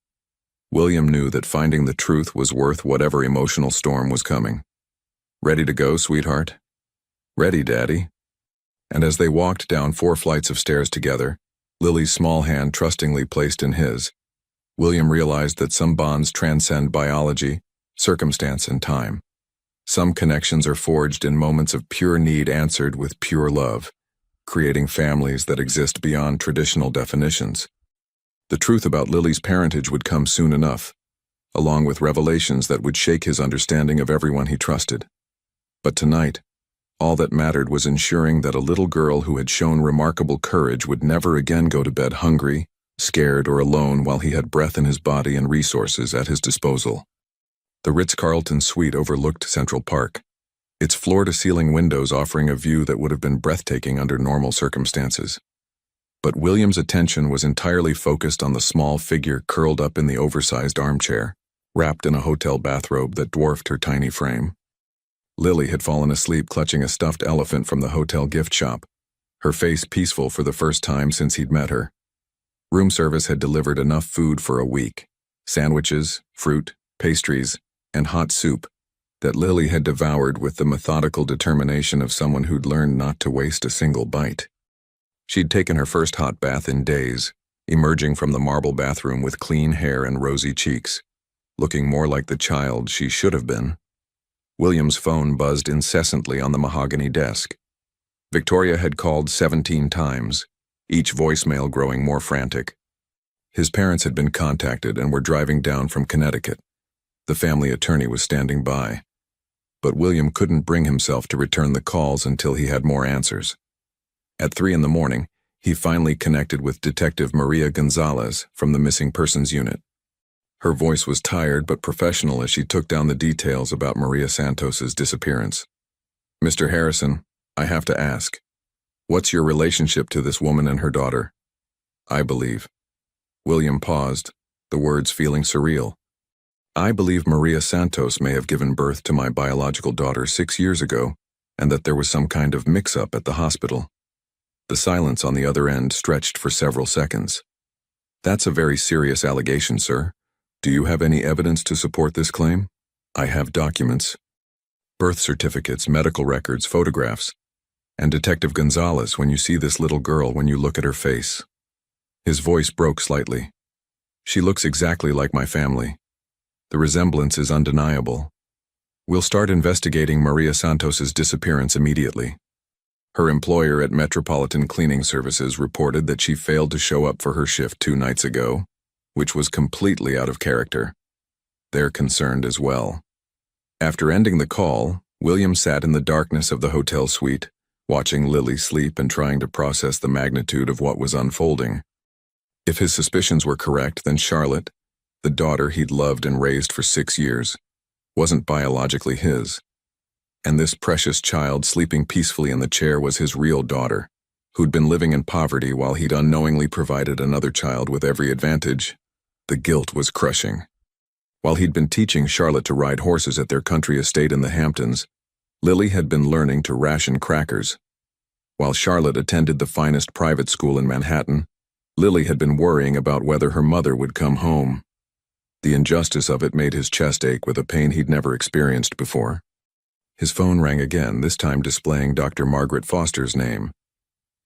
William knew that finding the truth was worth whatever emotional storm was coming. Ready to go, sweetheart? Ready, Daddy. And as they walked down 4 flights of stairs together, Lily's small hand trustingly placed in his, William realized that some bonds transcend biology, circumstance, and time. Some connections are forged in moments of pure need answered with pure love, creating families that exist beyond traditional definitions. The truth about Lily's parentage would come soon enough, along with revelations that would shake his understanding of everyone he trusted. But tonight, all that mattered was ensuring that a little girl who had shown remarkable courage would never again go to bed hungry, scared, or alone while he had breath in his body and resources at his disposal. The Ritz-Carlton suite overlooked Central Park, its floor-to-ceiling windows offering a view that would have been breathtaking under normal circumstances. But William's attention was entirely focused on the small figure curled up in the oversized armchair, wrapped in a hotel bathrobe that dwarfed her tiny frame. Lily had fallen asleep clutching a stuffed elephant from the hotel gift shop, her face peaceful for the first time since he'd met her. Room service had delivered enough food for a week, sandwiches, fruit, pastries, and hot soup, that Lily had devoured with the methodical determination of someone who'd learned not to waste a single bite. She'd taken her first hot bath in days, emerging from the marble bathroom with clean hair and rosy cheeks, looking more like the child she should have been. William's phone buzzed incessantly on the mahogany desk. Victoria had called 17 times, each voicemail growing more frantic. His parents had been contacted and were driving down from Connecticut. The family attorney was standing by. But William couldn't bring himself to return the calls until he had more answers. At 3 a.m, he finally connected with Detective Maria Gonzalez from the Missing Persons Unit. Her voice was tired but professional as she took down the details about Maria Santos's disappearance. "Mr. Harrison, I have to ask, what's your relationship to this woman and her daughter?" "I believe." William paused, the words feeling surreal. "I believe Maria Santos may have given birth to my biological daughter 6 years ago, and that there was some kind of mix-up at the hospital." The silence on the other end stretched for several seconds. "That's a very serious allegation, sir. Do you have any evidence to support this claim?" "I have documents. Birth certificates, medical records, photographs. And Detective Gonzalez, when you see this little girl, when you look at her face." His voice broke slightly. "She looks exactly like my family. The resemblance is undeniable. We'll start investigating Maria Santos's disappearance immediately." Her employer at Metropolitan Cleaning Services reported that she failed to show up for her shift 2 nights ago, which was completely out of character. They're concerned as well. After ending the call, William sat in the darkness of the hotel suite, watching Lily sleep and trying to process the magnitude of what was unfolding. If his suspicions were correct, then Charlotte, the daughter he'd loved and raised for 6 years, wasn't biologically his. And this precious child sleeping peacefully in the chair was his real daughter, who'd been living in poverty while he'd unknowingly provided another child with every advantage. The guilt was crushing. While he'd been teaching Charlotte to ride horses at their country estate in the Hamptons, Lily had been learning to ration crackers. While Charlotte attended the finest private school in Manhattan, Lily had been worrying about whether her mother would come home. The injustice of it made his chest ache with a pain he'd never experienced before. His phone rang again, this time displaying Dr. Margaret Foster's name.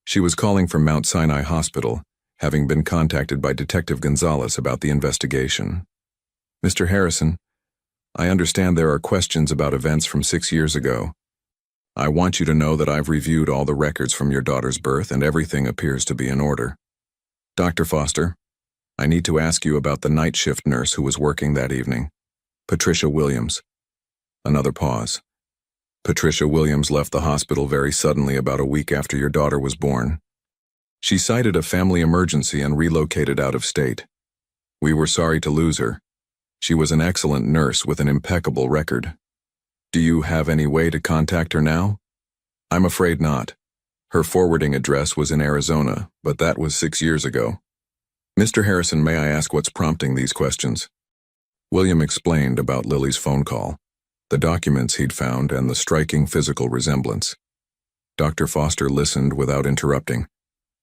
She was calling from Mount Sinai Hospital, having been contacted by Detective Gonzalez about the investigation. "Mr. Harrison, I understand there are questions about events from 6 years ago. I want you to know that I've reviewed all the records from your daughter's birth and everything appears to be in order. Dr. Foster, I need to ask you about the night shift nurse who was working that evening. Patricia Williams." Another pause. "Patricia Williams left the hospital very suddenly about a week after your daughter was born. She cited a family emergency and relocated out of state. We were sorry to lose her. She was an excellent nurse with an impeccable record. Do you have any way to contact her now?" "I'm afraid not. Her forwarding address was in Arizona, but that was 6 years ago." "Mr. Harrison, may I ask what's prompting these questions?" William explained about Lily's phone call, the documents he'd found, and the striking physical resemblance. Dr. Foster listened without interrupting,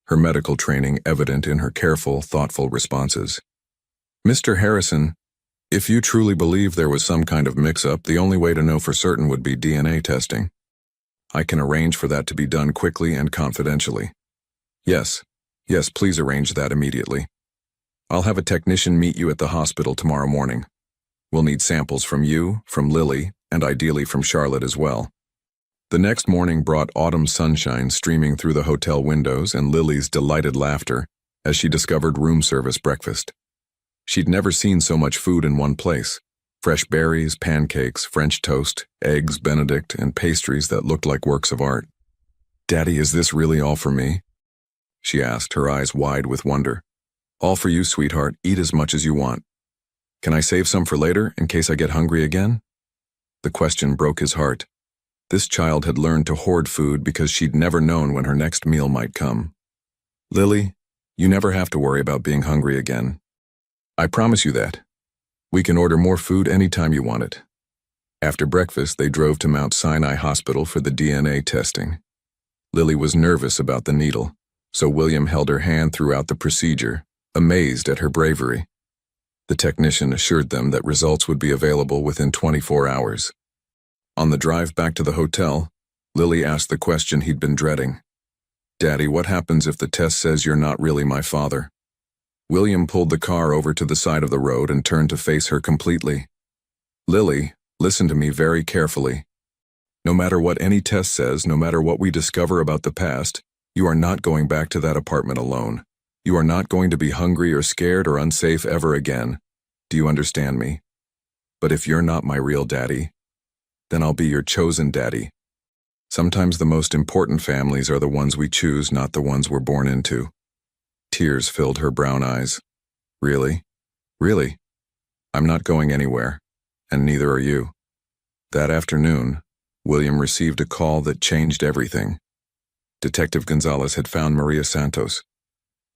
her medical training evident in her careful, thoughtful responses. "Mr. Harrison, if you truly believe there was some kind of mix-up, the only way to know for certain would be DNA testing. I can arrange for that to be done quickly and confidentially." Yes, please arrange that immediately. I'll have a technician meet you at the hospital tomorrow morning. We'll need samples from you, from Lily, and ideally from Charlotte as well." The next morning brought autumn sunshine streaming through the hotel windows and Lily's delighted laughter as she discovered room service breakfast. She'd never seen so much food in one place: fresh berries, pancakes, French toast, eggs Benedict, and pastries that looked like works of art. "Daddy, is this really all for me?" she asked, her eyes wide with wonder. "All for you, sweetheart. Eat as much as you want. Can I save some for later, in case I get hungry again?" The question broke his heart. This child had learned to hoard food because she'd never known when her next meal might come. "Lily, you never have to worry about being hungry again. I promise you that. We can order more food anytime you want it. After breakfast, they drove to Mount Sinai Hospital for the DNA testing. Lily was nervous about the needle, so William held her hand throughout the procedure, amazed at her bravery. The technician assured them that results would be available within 24 hours. On the drive back to the hotel, Lily asked the question he'd been dreading. "Daddy, what happens if the test says you're not really my father?" William pulled the car over to the side of the road and turned to face her completely. "Lily, listen to me very carefully. No matter what any test says, no matter what we discover about the past, you are not going back to that apartment alone. You are not going to be hungry or scared or unsafe ever again. Do you understand me? But if you're not my real daddy, then I'll be your chosen daddy. Sometimes the most important families are the ones we choose, not the ones we're born into." Tears filled her brown eyes. "Really? Really? I'm not going anywhere, and neither are you." That afternoon, William received a call that changed everything. Detective Gonzalez had found Maria Santos.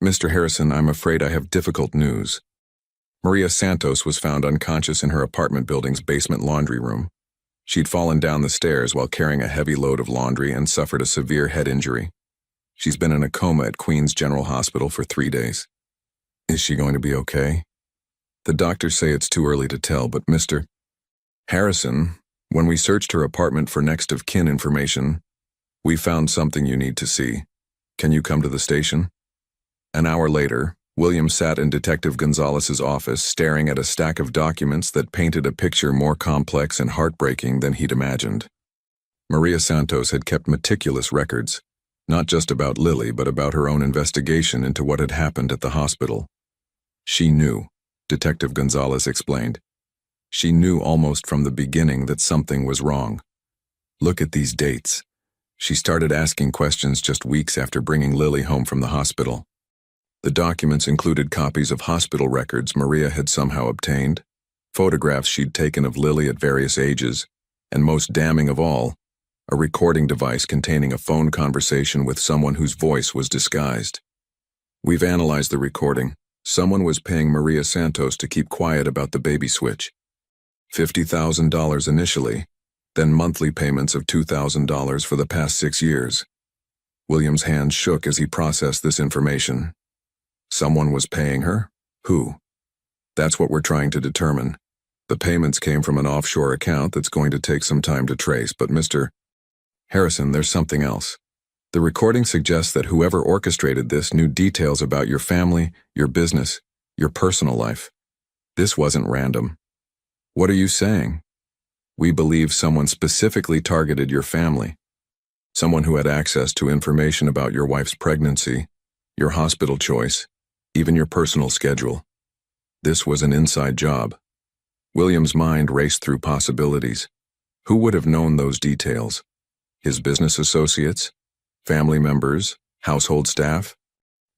"Mr. Harrison, I'm afraid I have difficult news." Maria Santos was found unconscious in her apartment building's basement laundry room. She'd fallen down the stairs while carrying a heavy load of laundry and suffered a severe head injury. She's been in a coma at Queens General Hospital for 3 days. Is she going to be okay? The doctors say it's too early to tell, but Mr. Harrison, when we searched her apartment for next of kin information, we found something you need to see. Can you come to the station? An hour later, William sat in Detective Gonzalez's office staring at a stack of documents that painted a picture more complex and heartbreaking than he'd imagined. Maria Santos had kept meticulous records, not just about Lily but about her own investigation into what had happened at the hospital. She knew, Detective Gonzalez explained. She knew almost from the beginning that something was wrong. Look at these dates. She started asking questions just weeks after bringing Lily home from the hospital. The documents included copies of hospital records Maria had somehow obtained, photographs she'd taken of Lily at various ages, and most damning of all, a recording device containing a phone conversation with someone whose voice was disguised. "We've analyzed the recording. Someone was paying Maria Santos to keep quiet about the baby switch. $50,000 initially, then monthly payments of $2,000 for the past 6 years. William's hands shook as he processed this information. Someone was paying her? Who? That's what we're trying to determine. The payments came from an offshore account that's going to take some time to trace, but Mr. Harrison, there's something else. The recording suggests that whoever orchestrated this knew details about your family, your business, your personal life. This wasn't random. What are you saying? We believe someone specifically targeted your family. Someone who had access to information about your wife's pregnancy, your hospital choice, even your personal schedule. This was an inside job. William's mind raced through possibilities. Who would have known those details? His business associates? Family members? Household staff?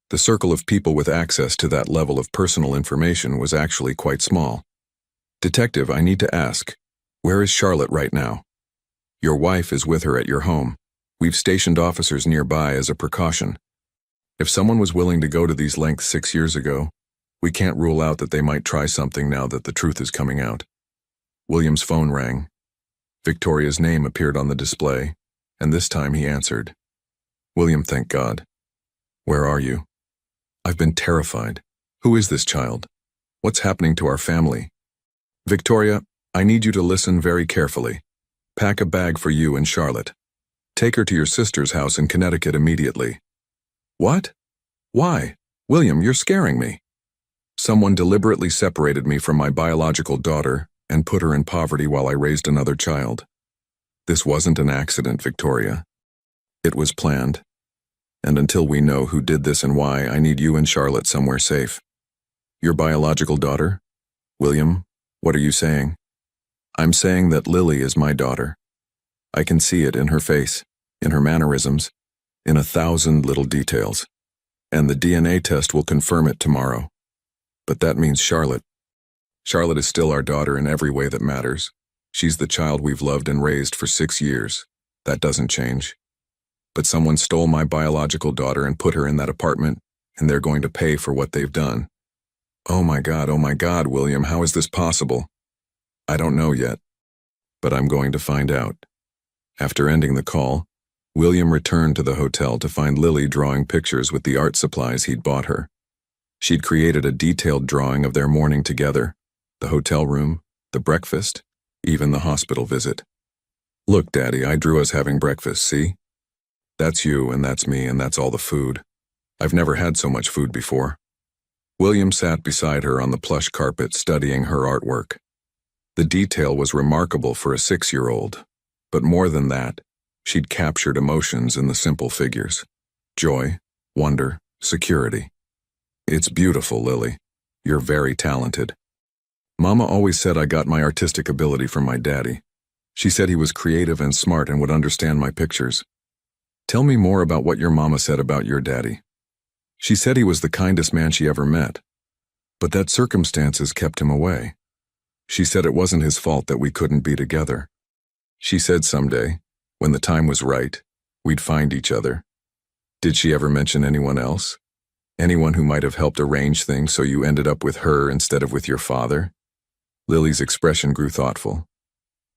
The circle of people with access to that level of personal information was actually quite small. Detective, I need to ask, where is Charlotte right now? Your wife is with her at your home. We've stationed officers nearby as a precaution. If someone was willing to go to these lengths 6 years ago, we can't rule out that they might try something now that the truth is coming out. William's phone rang. Victoria's name appeared on the display, and this time he answered. William, thank God. Where are you? I've been terrified. Who is this child? What's happening to our family? Victoria, I need you to listen very carefully. Pack a bag for you and Charlotte. Take her to your sister's house in Connecticut immediately. What? Why? William, you're scaring me. Someone deliberately separated me from my biological daughter and put her in poverty while I raised another child. This wasn't an accident, Victoria. It was planned. And until we know who did this and why, I need you and Charlotte somewhere safe. Your biological daughter? William, what are you saying? I'm saying that Lily is my daughter. I can see it in her face, in her mannerisms, in 1,000 little details. And the DNA test will confirm it tomorrow. But that means Charlotte. Charlotte is still our daughter in every way that matters. She's the child we've loved and raised for 6 years. That doesn't change. But someone stole my biological daughter and put her in that apartment, and they're going to pay for what they've done. Oh my God, William, how is this possible? I don't know yet. but I'm going to find out." After ending the call, William returned to the hotel to find Lily drawing pictures with the art supplies he'd bought her. She'd created a detailed drawing of their morning together, the hotel room, the breakfast, even the hospital visit. "Look, Daddy, I drew us having breakfast, see? That's you, and that's me, and that's all the food. I've never had so much food before." William sat beside her on the plush carpet studying her artwork. The detail was remarkable for a 6-year-old, but more than that, she'd captured emotions in the simple figures: joy, wonder, security. "It's beautiful, Lily. You're very talented. Mama always said I got my artistic ability from my daddy. She said he was creative and smart and would understand my pictures. Tell me more about what your mama said about your daddy." "She said he was the kindest man she ever met, but that circumstances kept him away. She said it wasn't his fault that we couldn't be together. She said someday, when the time was right, we'd find each other." "Did she ever mention anyone else? Anyone who might have helped arrange things so you ended up with her instead of with your father?" Lily's expression grew thoughtful.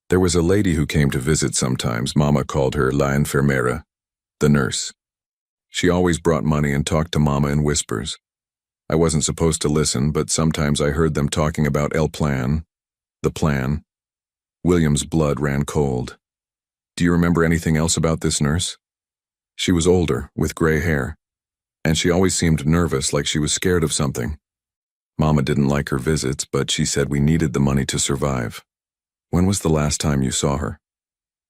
"There was a lady who came to visit sometimes. Mama called her la enfermera, the nurse. She always brought money and talked to Mama in whispers. I wasn't supposed to listen, but sometimes I heard them talking about el plan, the plan." William's blood ran cold. "Do you remember anything else about this nurse?" "She was older, with gray hair, and she always seemed nervous, like she was scared of something. Mama didn't like her visits, but she said we needed the money to survive." "When was the last time you saw her?"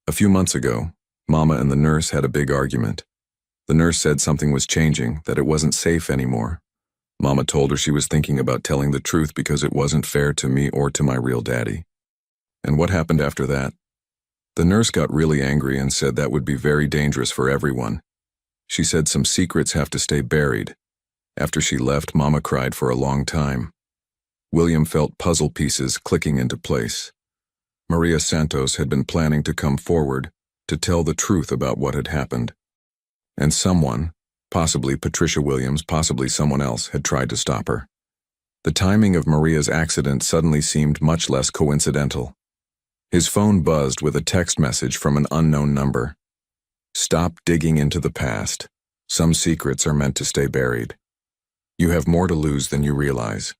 "A few months ago. Mama and the nurse had a big argument. The nurse said something was changing, that it wasn't safe anymore. Mama told her she was thinking about telling the truth because it wasn't fair to me or to my real daddy." "And what happened after that?" "The nurse got really angry and said that would be very dangerous for everyone. She said some secrets have to stay buried. After she left, Mama cried for a long time." William felt puzzle pieces clicking into place. Maria Santos had been planning to come forward to tell the truth about what had happened. And someone, possibly Patricia Williams, possibly someone else, had tried to stop her. The timing of Maria's accident suddenly seemed much less coincidental. His phone buzzed with a text message from an unknown number. "Stop digging into the past. Some secrets are meant to stay buried. You have more to lose than you realize."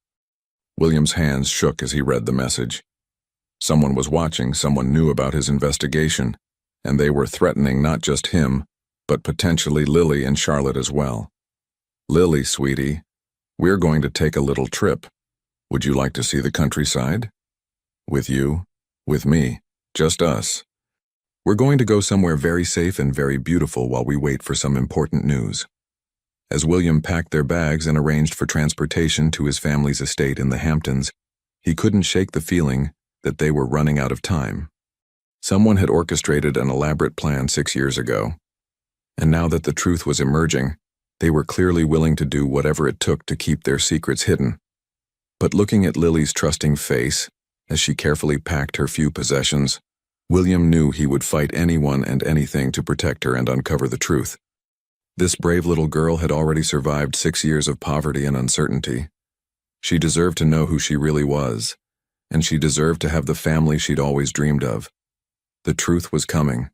William's hands shook as he read the message. Someone was watching, someone knew about his investigation, and they were threatening not just him, but potentially Lily and Charlotte as well. "Lily, sweetie, we're going to take a little trip. Would you like to see the countryside? With you, with me, just us. We're going to go somewhere very safe and very beautiful while we wait for some important news." As William packed their bags and arranged for transportation to his family's estate in the Hamptons, he couldn't shake the feeling that they were running out of time. Someone had orchestrated an elaborate plan 6 years ago, and now that the truth was emerging, they were clearly willing to do whatever it took to keep their secrets hidden. But looking at Lily's trusting face, as she carefully packed her few possessions, William knew he would fight anyone and anything to protect her and uncover the truth. This brave little girl had already survived 6 years of poverty and uncertainty. She deserved to know who she really was, and she deserved to have the family she'd always dreamed of. The truth was coming,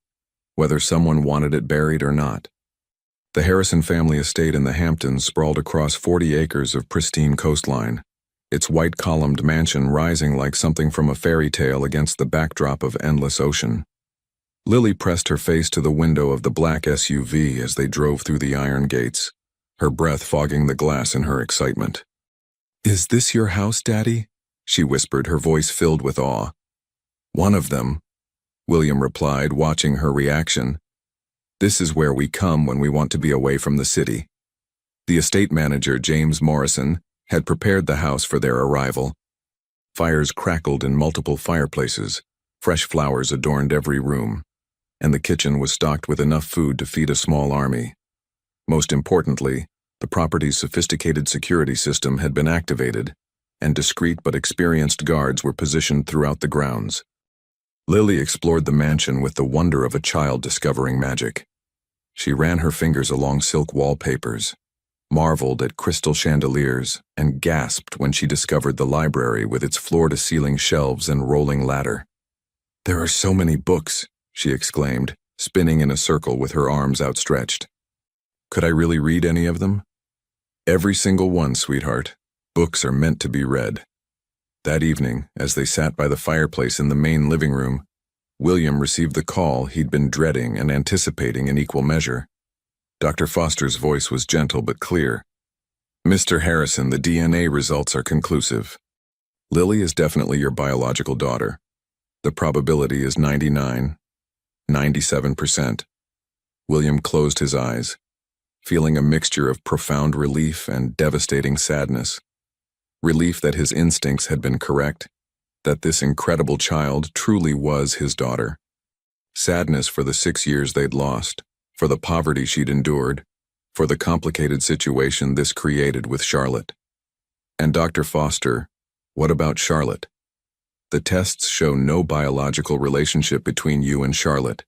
whether someone wanted it buried or not. The Harrison family estate in the Hamptons sprawled across 40 acres of pristine coastline, its white columned mansion rising like something from a fairy tale against the backdrop of endless ocean. Lily pressed her face to the window of the black SUV as they drove through the iron gates, her breath fogging the glass in her excitement. "Is this your house, Daddy?" she whispered, her voice filled with awe. "One of them," William replied, watching her reaction. "This is where we come when we want to be away from the city." The estate manager, James Morrison, had prepared the house for their arrival. Fires crackled in multiple fireplaces, fresh flowers adorned every room, and the kitchen was stocked with enough food to feed a small army. Most importantly, the property's sophisticated security system had been activated, and discreet but experienced guards were positioned throughout the grounds. Lily explored the mansion with the wonder of a child discovering magic. She ran her fingers along silk wallpapers, marveled at crystal chandeliers, and gasped when she discovered the library with its floor-to-ceiling shelves and rolling ladder. There are so many books, she exclaimed, spinning in a circle with her arms outstretched. Could I really read any of them? Every single one, sweetheart. Books are meant to be read. That evening, as they sat by the fireplace in the main living room, William received the call he'd been dreading and anticipating in equal measure. Dr. Foster's voice was gentle but clear. Mr. Harrison, the DNA results are conclusive. Lily is definitely your biological daughter. The probability is 97%. William closed his eyes, feeling a mixture of profound relief and devastating sadness. Relief that his instincts had been correct, that this incredible child truly was his daughter. Sadness for the 6 years they'd lost, for the poverty she'd endured, for the complicated situation this created with Charlotte. And Dr. Foster, what about Charlotte? The tests show no biological relationship between you and Charlotte.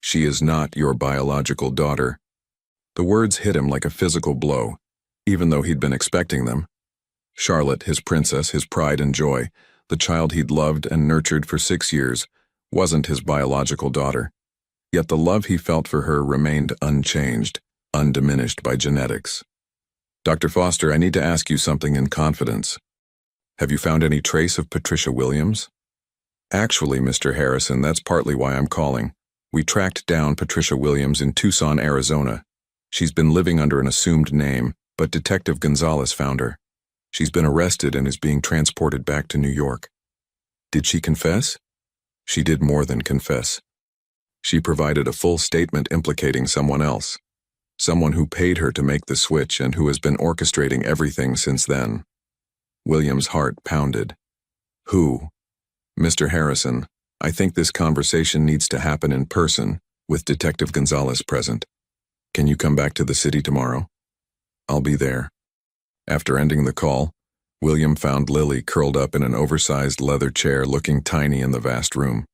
She is not your biological daughter. The words hit him like a physical blow, even though he'd been expecting them. Charlotte, his princess, his pride and joy, the child he'd loved and nurtured for 6 years, wasn't his biological daughter. Yet the love he felt for her remained unchanged, undiminished by genetics. Dr. Foster, I need to ask you something in confidence. Have you found any trace of Patricia Williams? Actually, Mr. Harrison, that's partly why I'm calling. We tracked down Patricia Williams in Tucson, Arizona. She's been living under an assumed name, but Detective Gonzalez found her. She's been arrested and is being transported back to New York. Did she confess? She did more than confess. She provided a full statement implicating someone else, someone who paid her to make the switch and who has been orchestrating everything since then. William's heart pounded. Who? Mr. Harrison, I think this conversation needs to happen in person, with Detective Gonzalez present. Can you come back to the city tomorrow? I'll be there. After ending the call, William found Lily curled up in an oversized leather chair looking tiny in the vast room.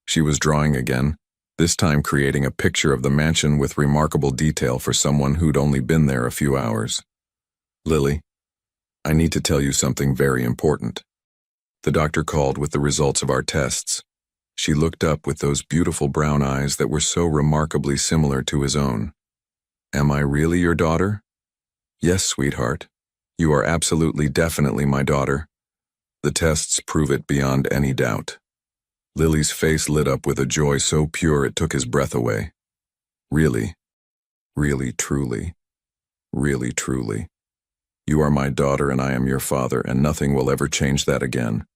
She was drawing again, this time creating a picture of the mansion with remarkable detail for someone who'd only been there a few hours. Lily, I need to tell you something very important. The doctor called with the results of our tests. She looked up with those beautiful brown eyes that were so remarkably similar to his own. Am I really your daughter? Yes, sweetheart. You are absolutely definitely my daughter. The tests prove it beyond any doubt. Lily's face lit up with a joy so pure it took his breath away. Really, really, truly, really, truly. You are my daughter and I am your father, and nothing will ever change that again.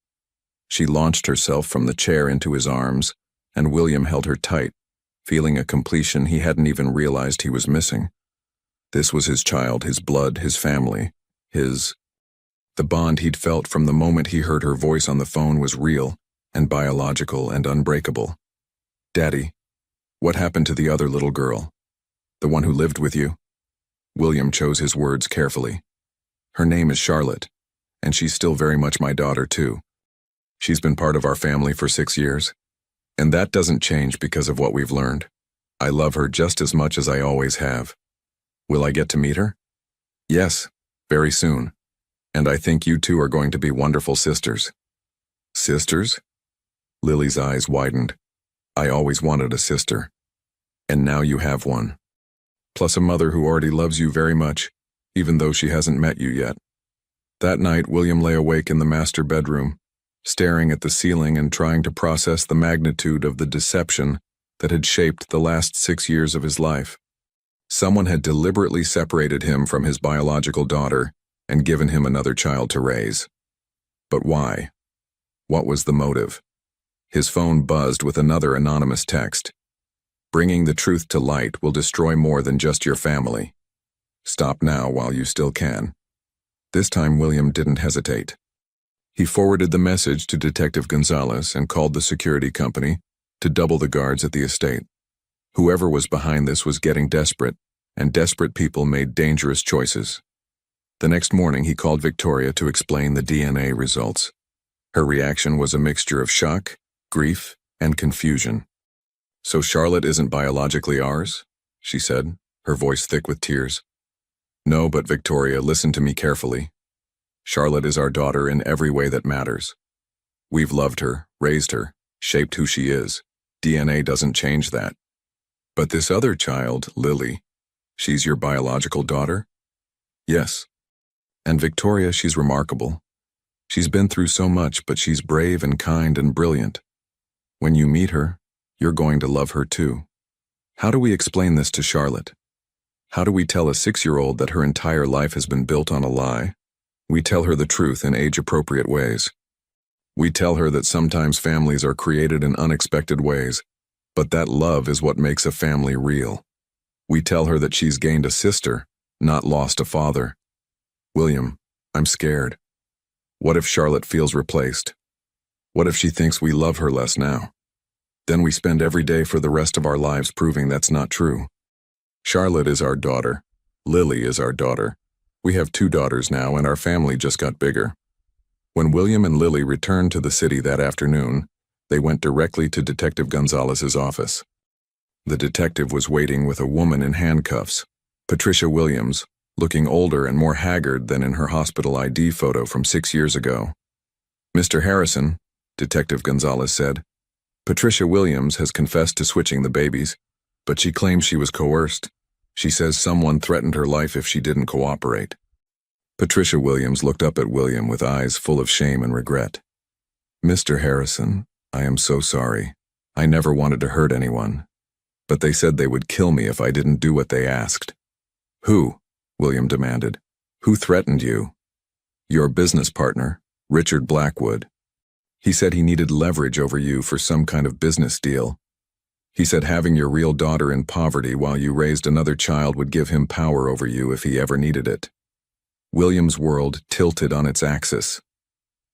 She launched herself from the chair into his arms, and William held her tight, feeling a completion he hadn't even realized he was missing. This was his child, his blood, his family, the bond he'd felt from the moment he heard her voice on the phone was real and biological and unbreakable. Daddy, what happened to the other little girl? The one who lived with you? William chose his words carefully. Her name is Charlotte, and she's still very much my daughter too. She's been part of our family for 6 years, and that doesn't change because of what we've learned. I love her just as much as I always have. Will I get to meet her? Yes, very soon. And I think you two are going to be wonderful sisters. Sisters? Lily's eyes widened. I always wanted a sister. And now you have one. Plus a mother who already loves you very much, even though she hasn't met you yet. That night, William lay awake in the master bedroom, staring at the ceiling and trying to process the magnitude of the deception that had shaped the last 6 years of his life. Someone had deliberately separated him from his biological daughter and given him another child to raise. But why? What was the motive? His phone buzzed with another anonymous text. Bringing the truth to light will destroy more than just your family. Stop now while you still can. This time William didn't hesitate. He forwarded the message to Detective Gonzalez and called the security company to double the guards at the estate. Whoever was behind this was getting desperate, and desperate people made dangerous choices. The next morning he called Victoria to explain the DNA results. Her reaction was a mixture of shock, grief, and confusion. So Charlotte isn't biologically ours? She said, her voice thick with tears. No, but Victoria, listen to me carefully. Charlotte is our daughter in every way that matters. We've loved her, raised her, shaped who she is. DNA doesn't change that. But this other child, Lily, she's your biological daughter? Yes. And Victoria, she's remarkable. She's been through so much, but she's brave and kind and brilliant. When you meet her, you're going to love her too. How do we explain this to Charlotte? How do we tell a 6-year-old that her entire life has been built on a lie? We tell her the truth in age-appropriate ways. We tell her that sometimes families are created in unexpected ways, but that love is what makes a family real. We tell her that she's gained a sister, not lost a father. William, I'm scared. What if Charlotte feels replaced? What if she thinks we love her less now? Then we spend every day for the rest of our lives proving that's not true. Charlotte is our daughter. Lily is our daughter. We have 2 daughters now, and our family just got bigger. When William and Lily returned to the city that afternoon, they went directly to Detective Gonzalez's office. The detective was waiting with a woman in handcuffs, Patricia Williams, looking older and more haggard than in her hospital ID photo from 6 years ago. Mr. Harrison, Detective Gonzalez said, Patricia Williams has confessed to switching the babies, but she claims she was coerced. She says someone threatened her life if she didn't cooperate. Patricia Williams looked up at William with eyes full of shame and regret. Mr. Harrison, I am so sorry. I never wanted to hurt anyone. But they said they would kill me if I didn't do what they asked. Who? William demanded. Who threatened you? Your business partner, Richard Blackwood. He said he needed leverage over you for some kind of business deal. He said having your real daughter in poverty while you raised another child would give him power over you if he ever needed it. William's world tilted on its axis.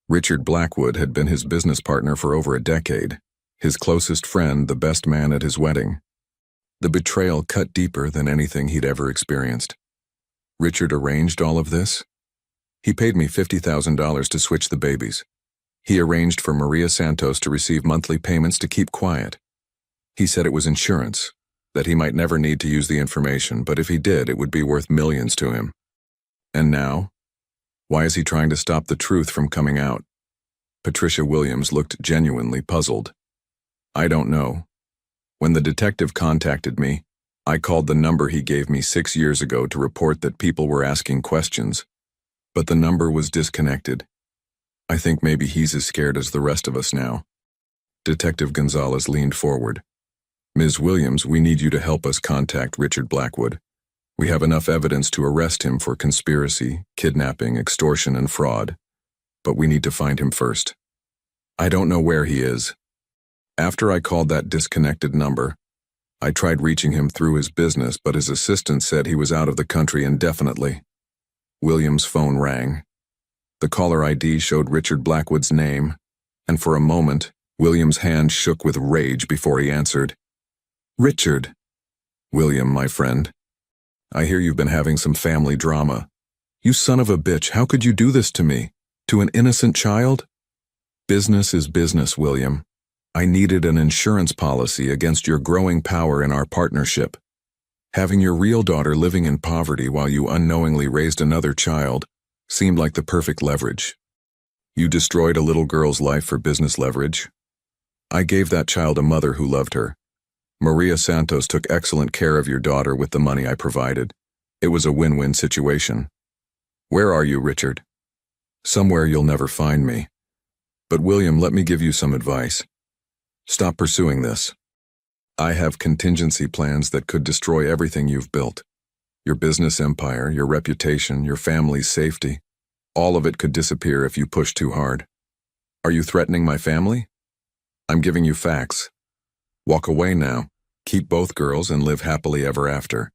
Richard Blackwood had been his business partner for over a decade, his closest friend, the best man at his wedding. The betrayal cut deeper than anything he'd ever experienced. Richard arranged all of this? He paid me $50,000 to switch the babies. He arranged for Maria Santos to receive monthly payments to keep quiet. He said it was insurance, that he might never need to use the information, but if he did, it would be worth millions to him. And now? Why is he trying to stop the truth from coming out? Patricia Williams looked genuinely puzzled. I don't know. When the detective contacted me, I called the number he gave me 6 years ago to report that people were asking questions, but the number was disconnected. I think maybe he's as scared as the rest of us now. Detective Gonzalez leaned forward. Ms. Williams, we need you to help us contact Richard Blackwood. We have enough evidence to arrest him for conspiracy, kidnapping, extortion, and fraud, but we need to find him first. I don't know where he is. After I called that disconnected number, I tried reaching him through his business, but his assistant said he was out of the country indefinitely. William's phone rang. The caller ID showed Richard Blackwood's name, and for a moment, William's hand shook with rage before he answered. Richard. William, my friend. I hear you've been having some family drama. You son of a bitch, how could you do this to me? To an innocent child? Business is business, William. I needed an insurance policy against your growing power in our partnership. Having your real daughter living in poverty while you unknowingly raised another child seemed like the perfect leverage. You destroyed a little girl's life for business leverage. I gave that child a mother who loved her. Maria Santos took excellent care of your daughter with the money I provided. It was a win-win situation. Where are you, Richard? Somewhere you'll never find me. But William, let me give you some advice. Stop pursuing this. I have contingency plans that could destroy everything you've built. Your business empire, your reputation, your family's safety. All of it could disappear if you push too hard. Are you threatening my family? I'm giving you facts. Walk away now. Keep both girls and live happily ever after.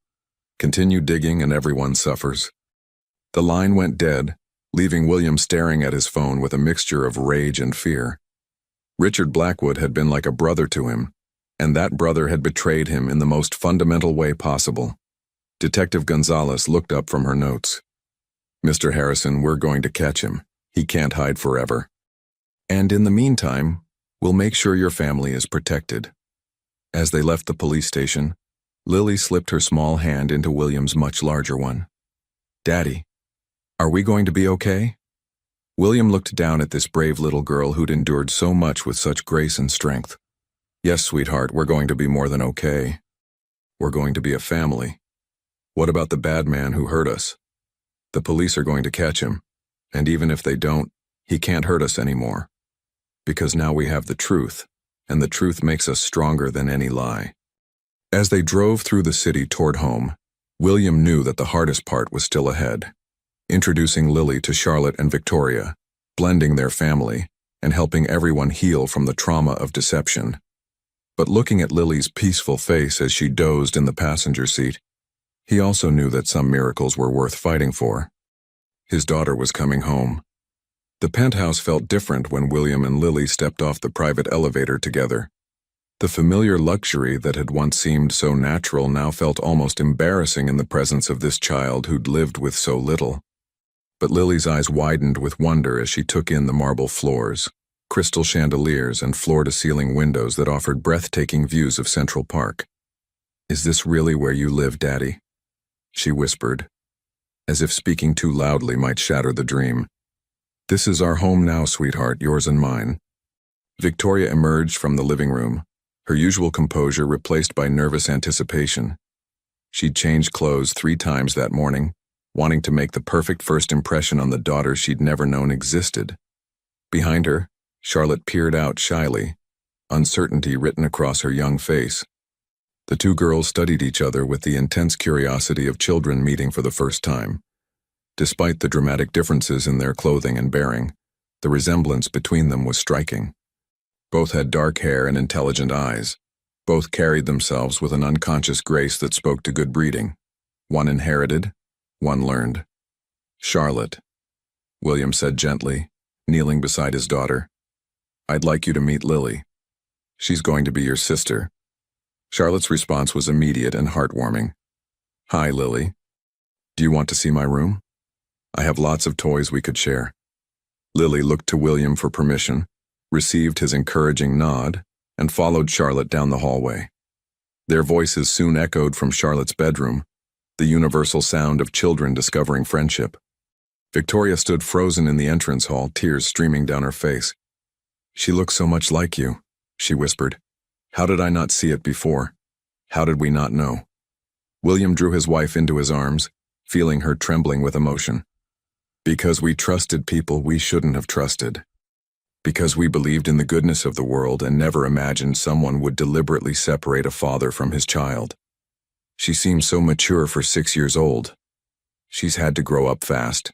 Continue digging and everyone suffers. The line went dead, leaving William staring at his phone with a mixture of rage and fear. Richard Blackwood had been like a brother to him, and that brother had betrayed him in the most fundamental way possible. Detective Gonzalez looked up from her notes. Mr. Harrison, we're going to catch him. He can't hide forever. And in the meantime, we'll make sure your family is protected. As they left the police station, Lily slipped her small hand into William's much larger one. Daddy, are we going to be okay? William looked down at this brave little girl who'd endured so much with such grace and strength. Yes, sweetheart, we're going to be more than okay. We're going to be a family. What about the bad man who hurt us? The police are going to catch him, and even if they don't, he can't hurt us anymore. Because now we have the truth, and the truth makes us stronger than any lie. As they drove through the city toward home, William knew that the hardest part was still ahead. Introducing Lily to Charlotte and Victoria, blending their family, and helping everyone heal from the trauma of deception. But looking at Lily's peaceful face as she dozed in the passenger seat, he also knew that some miracles were worth fighting for. His daughter was coming home. The penthouse felt different when William and Lily stepped off the private elevator together. The familiar luxury that had once seemed so natural now felt almost embarrassing in the presence of this child who'd lived with so little. But Lily's eyes widened with wonder as she took in the marble floors, crystal chandeliers, and floor-to-ceiling windows that offered breathtaking views of Central Park. "Is this really where you live, Daddy?" she whispered, as if speaking too loudly might shatter the dream. "This is our home now, sweetheart, yours and mine." Victoria emerged from the living room, her usual composure replaced by nervous anticipation. She'd changed clothes 3 times that morning, wanting to make the perfect first impression on the daughter she'd never known existed. Behind her, Charlotte peered out shyly, uncertainty written across her young face. The two girls studied each other with the intense curiosity of children meeting for the first time. Despite the dramatic differences in their clothing and bearing, the resemblance between them was striking. Both had dark hair and intelligent eyes. Both carried themselves with an unconscious grace that spoke to good breeding. One inherited, one learned. "Charlotte," William said gently, kneeling beside his daughter, "I'd like you to meet Lily. She's going to be your sister." Charlotte's response was immediate and heartwarming. "Hi, Lily. Do you want to see my room? I have lots of toys we could share." Lily looked to William for permission, received his encouraging nod, and followed Charlotte down the hallway. Their voices soon echoed from Charlotte's bedroom, the universal sound of children discovering friendship. Victoria stood frozen in the entrance hall, tears streaming down her face. "She looks so much like you," she whispered. "How did I not see it before? How did we not know?" William drew his wife into his arms, feeling her trembling with emotion. "Because we trusted people we shouldn't have trusted. Because we believed in the goodness of the world and never imagined someone would deliberately separate a father from his child. She seems so mature for 6 years old. She's had to grow up fast.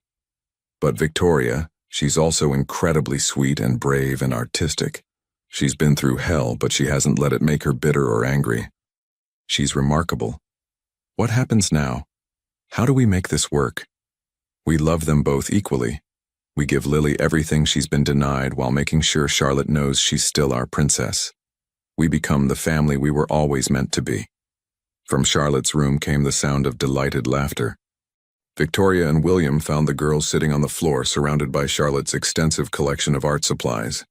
But Victoria, she's also incredibly sweet and brave and artistic. She's been through hell, but she hasn't let it make her bitter or angry. She's remarkable. What happens now? How do we make this work? We love them both equally. We give Lily everything she's been denied while making sure Charlotte knows she's still our princess. We become the family we were always meant to be." From Charlotte's room came the sound of delighted laughter. Victoria and William found the girls sitting on the floor surrounded by Charlotte's extensive collection of art supplies.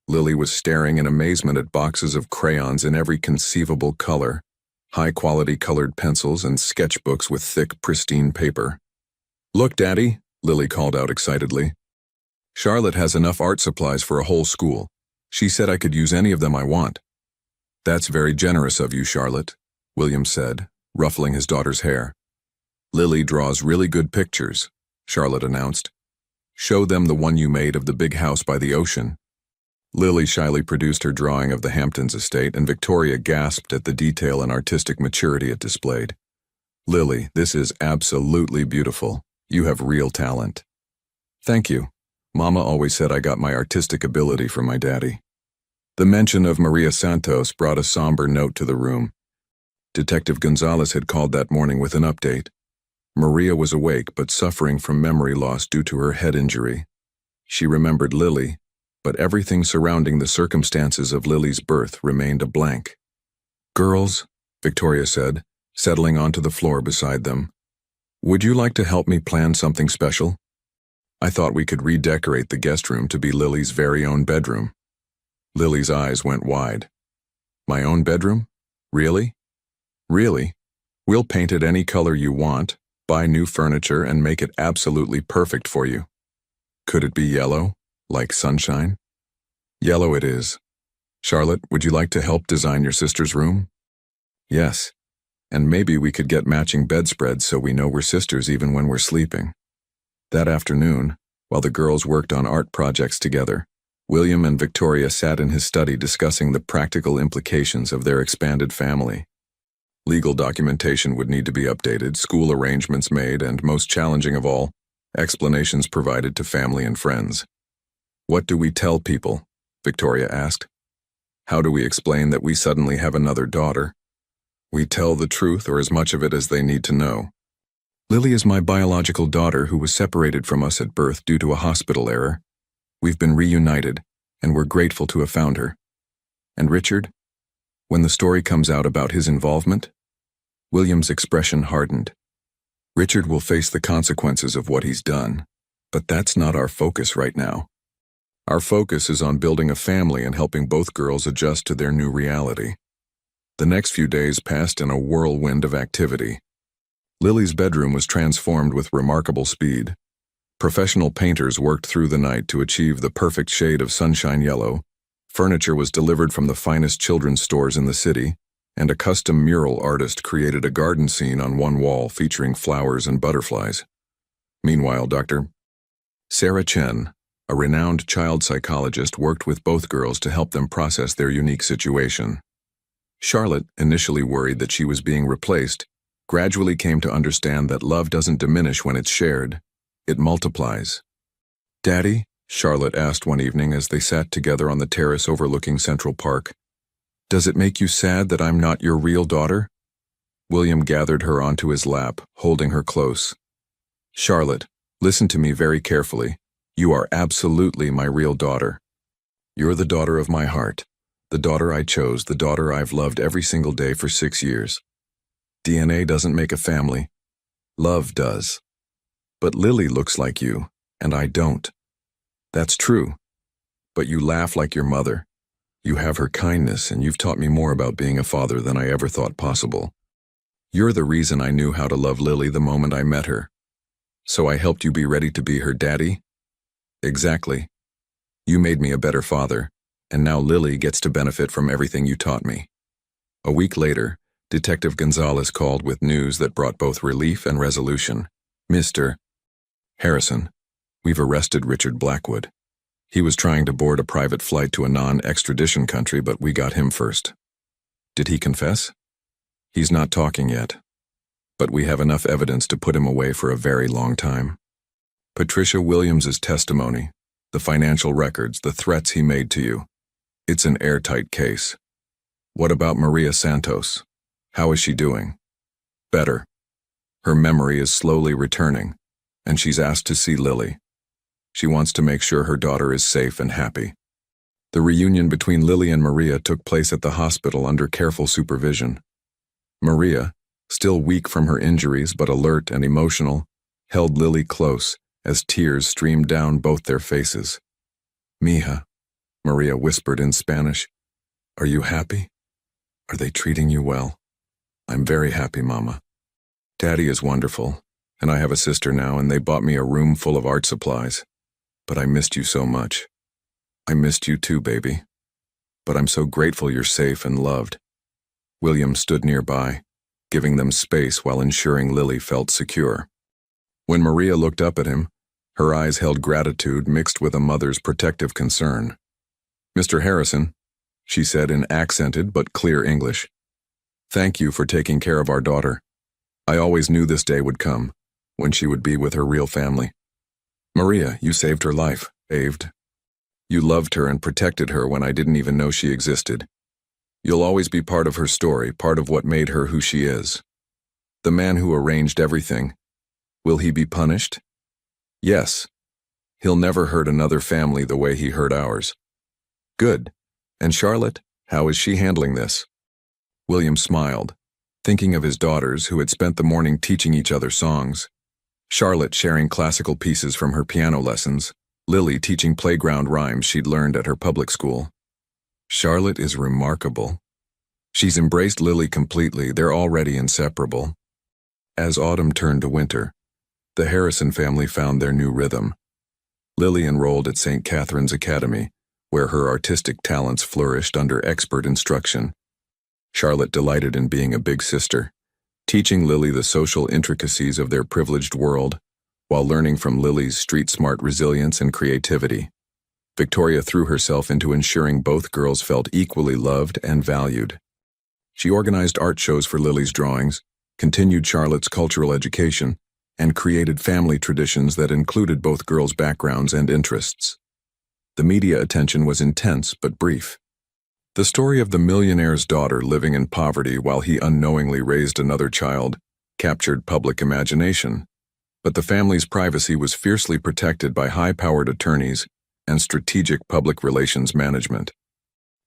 Lily was staring in amazement at boxes of crayons in every conceivable color, high-quality colored pencils and sketchbooks with thick, pristine paper. "Look, Daddy," Lily called out excitedly. "Charlotte has enough art supplies for a whole school. She said I could use any of them I want." "That's very generous of you, Charlotte," William said, ruffling his daughter's hair. "Lily draws really good pictures," Charlotte announced. "Show them the one you made of the big house by the ocean." Lily shyly produced her drawing of the Hamptons estate, and Victoria gasped at the detail and artistic maturity it displayed. "Lily, this is absolutely beautiful. You have real talent." "Thank you. Mama always said I got my artistic ability from my daddy." The mention of Maria Santos brought a somber note to the room. Detective Gonzalez had called that morning with an update. Maria was awake but suffering from memory loss due to her head injury. She remembered Lily, but everything surrounding the circumstances of Lily's birth remained a blank. "Girls," Victoria said, settling onto the floor beside them, "would you like to help me plan something special? I thought we could redecorate the guest room to be Lily's very own bedroom." Lily's eyes went wide. "My own bedroom? Really? Really? We'll paint it any color you want, buy new furniture, and make it absolutely perfect for you." Could it be yellow, like sunshine? Yellow it is. Charlotte, would you like to help design your sister's room? Yes, and maybe we could get matching bedspreads so we know we're sisters even when we're sleeping. That afternoon, while the girls worked on art projects together, William and Victoria sat in his study discussing the practical implications of their expanded family. Legal documentation would need to be updated, school arrangements made, and most challenging of all, explanations provided to family and friends. What do we tell people? Victoria asked. How do we explain that we suddenly have another daughter? We tell the truth or as much of it as they need to know. Lily is my biological daughter who was separated from us at birth due to a hospital error. We've been reunited, and we're grateful to have found her. And Richard? When the story comes out about his involvement? William's expression hardened. Richard will face the consequences of what he's done, but that's not our focus right now. Our focus is on building a family and helping both girls adjust to their new reality. The next few days passed in a whirlwind of activity. Lily's bedroom was transformed with remarkable speed. Professional painters worked through the night to achieve the perfect shade of sunshine yellow. Furniture was delivered from the finest children's stores in the city, and a custom mural artist created a garden scene on one wall featuring flowers and butterflies. Meanwhile, Dr. Sarah Chen, a renowned child psychologist, worked with both girls to help them process their unique situation. Charlotte, initially worried that she was being replaced, gradually came to understand that love doesn't diminish when it's shared. It multiplies. "Daddy?" Charlotte asked one evening as they sat together on the terrace overlooking Central Park. "Does it make you sad that I'm not your real daughter?" William gathered her onto his lap, holding her close. "Charlotte, listen to me very carefully. You are absolutely my real daughter. You're the daughter of my heart, the daughter I chose, the daughter I've loved every single day for 6 years. DNA doesn't make a family. Love does. But Lily looks like you, and I don't. That's true. But you laugh like your mother. You have her kindness, and you've taught me more about being a father than I ever thought possible. You're the reason I knew how to love Lily the moment I met her. So I helped you be ready to be her daddy?" "Exactly. You made me a better father, and now Lily gets to benefit from everything you taught me." A week later, Detective Gonzalez called with news that brought both relief and resolution. "Mr. Harrison, we've arrested Richard Blackwood. He was trying to board a private flight to a non-extradition country, but we got him first." "Did he confess?" "He's not talking yet, but we have enough evidence to put him away for a very long time. Patricia Williams's testimony, the financial records, the threats he made to you. It's an airtight case. What about Maria Santos? How is she doing?" "Better. Her memory is slowly returning, and she's asked to see Lily. She wants to make sure her daughter is safe and happy." The reunion between Lily and Maria took place at the hospital under careful supervision. Maria, still weak from her injuries but alert and emotional, held Lily close as tears streamed down both their faces. "Mija," Maria whispered in Spanish, "are you happy? Are they treating you well?" "I'm very happy, Mama. Daddy is wonderful, and I have a sister now, and they bought me a room full of art supplies. But I missed you so much." "I missed you too, baby. But I'm so grateful you're safe and loved." William stood nearby, giving them space while ensuring Lily felt secure. When Maria looked up at him, her eyes held gratitude mixed with a mother's protective concern. "Mr. Harrison," she said in accented but clear English, "thank you for taking care of our daughter. I always knew this day would come, when she would be with her real family. Maria, you saved her life, Aved. You loved her and protected her when I didn't even know she existed. You'll always be part of her story, part of what made her who she is. The man who arranged everything, will he be punished? Yes. He'll never hurt another family the way he hurt ours." "Good. And Charlotte, how is she handling this?" William smiled, thinking of his daughters who had spent the morning teaching each other songs. Charlotte sharing classical pieces from her piano lessons, Lily teaching playground rhymes she'd learned at her public school. "Charlotte is remarkable. She's embraced Lily completely. They're already inseparable." As autumn turned to winter, the Harrison family found their new rhythm. Lily enrolled at St. Catherine's Academy, where her artistic talents flourished under expert instruction. Charlotte delighted in being a big sister, teaching Lily the social intricacies of their privileged world, while learning from Lily's street-smart resilience and creativity. Victoria threw herself into ensuring both girls felt equally loved and valued. She organized art shows for Lily's drawings, continued Charlotte's cultural education, and created family traditions that included both girls' backgrounds and interests. The media attention was intense but brief. The story of the millionaire's daughter living in poverty while he unknowingly raised another child captured public imagination, but the family's privacy was fiercely protected by high-powered attorneys and strategic public relations management.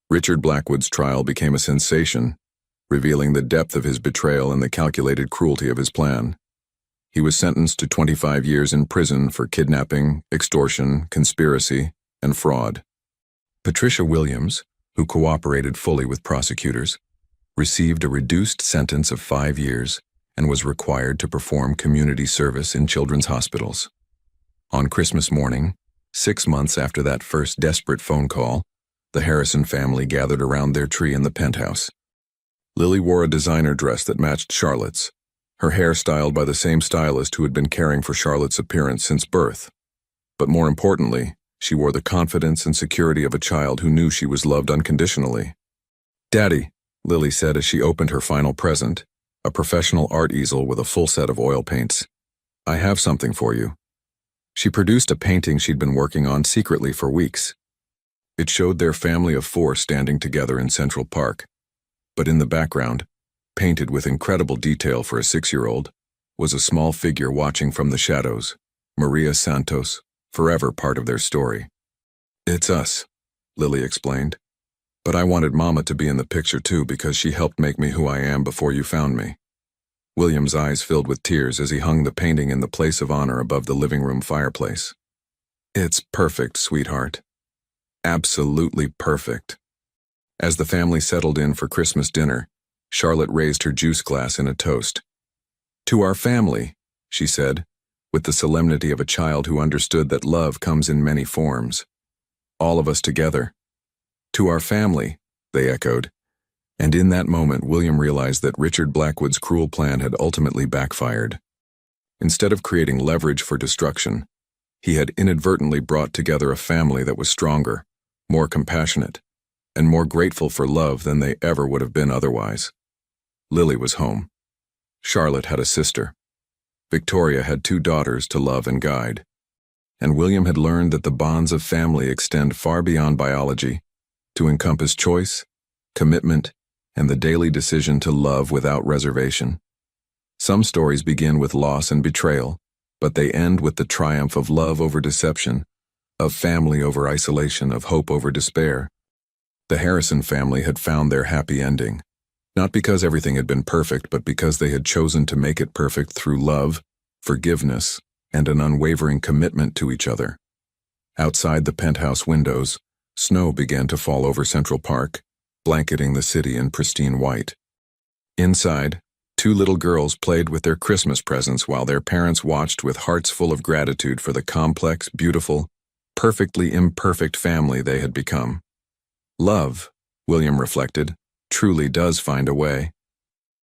Richard Blackwood's trial became a sensation, revealing the depth of his betrayal and the calculated cruelty of his plan. He was sentenced to 25 years in prison for kidnapping, extortion, conspiracy, and fraud. Patricia Williams, who cooperated fully with prosecutors, received a reduced sentence of 5 years and was required to perform community service in children's hospitals. On Christmas morning, 6 months after that first desperate phone call, the Harrison family gathered around their tree in the penthouse. Lily wore a designer dress that matched Charlotte's, her hair styled by the same stylist who had been caring for Charlotte's appearance since birth. But more importantly, she wore the confidence and security of a child who knew she was loved unconditionally. "Daddy," Lily said as she opened her final present, a professional art easel with a full set of oil paints. "I have something for you." She produced a painting she'd been working on secretly for weeks. It showed their family of 4 standing together in Central Park. But in the background, painted with incredible detail for a 6-year-old, was a small figure watching from the shadows, Maria Santos, forever part of their story. "It's us," Lily explained. "But I wanted Mama to be in the picture too because she helped make me who I am before you found me." William's eyes filled with tears as he hung the painting in the place of honor above the living room fireplace. "It's perfect, sweetheart. Absolutely perfect." As the family settled in for Christmas dinner, Charlotte raised her juice glass in a toast. "To our family," she said, with the solemnity of a child who understood that love comes in many forms. "All of us together." "To our family," they echoed. And in that moment, William realized that Richard Blackwood's cruel plan had ultimately backfired. Instead of creating leverage for destruction, he had inadvertently brought together a family that was stronger, more compassionate, and more grateful for love than they ever would have been otherwise. Lily was home. Charlotte had a sister. Victoria had 2 daughters to love and guide. And William had learned that the bonds of family extend far beyond biology, to encompass choice, commitment, and the daily decision to love without reservation. Some stories begin with loss and betrayal, but they end with the triumph of love over deception, of family over isolation, of hope over despair. The Harrison family had found their happy ending, not because everything had been perfect, but because they had chosen to make it perfect through love, forgiveness, and an unwavering commitment to each other. Outside the penthouse windows, snow began to fall over Central Park, blanketing the city in pristine white. Inside, 2 little girls played with their Christmas presents while their parents watched with hearts full of gratitude for the complex, beautiful, perfectly imperfect family they had become. Love, William reflected, truly does find a way.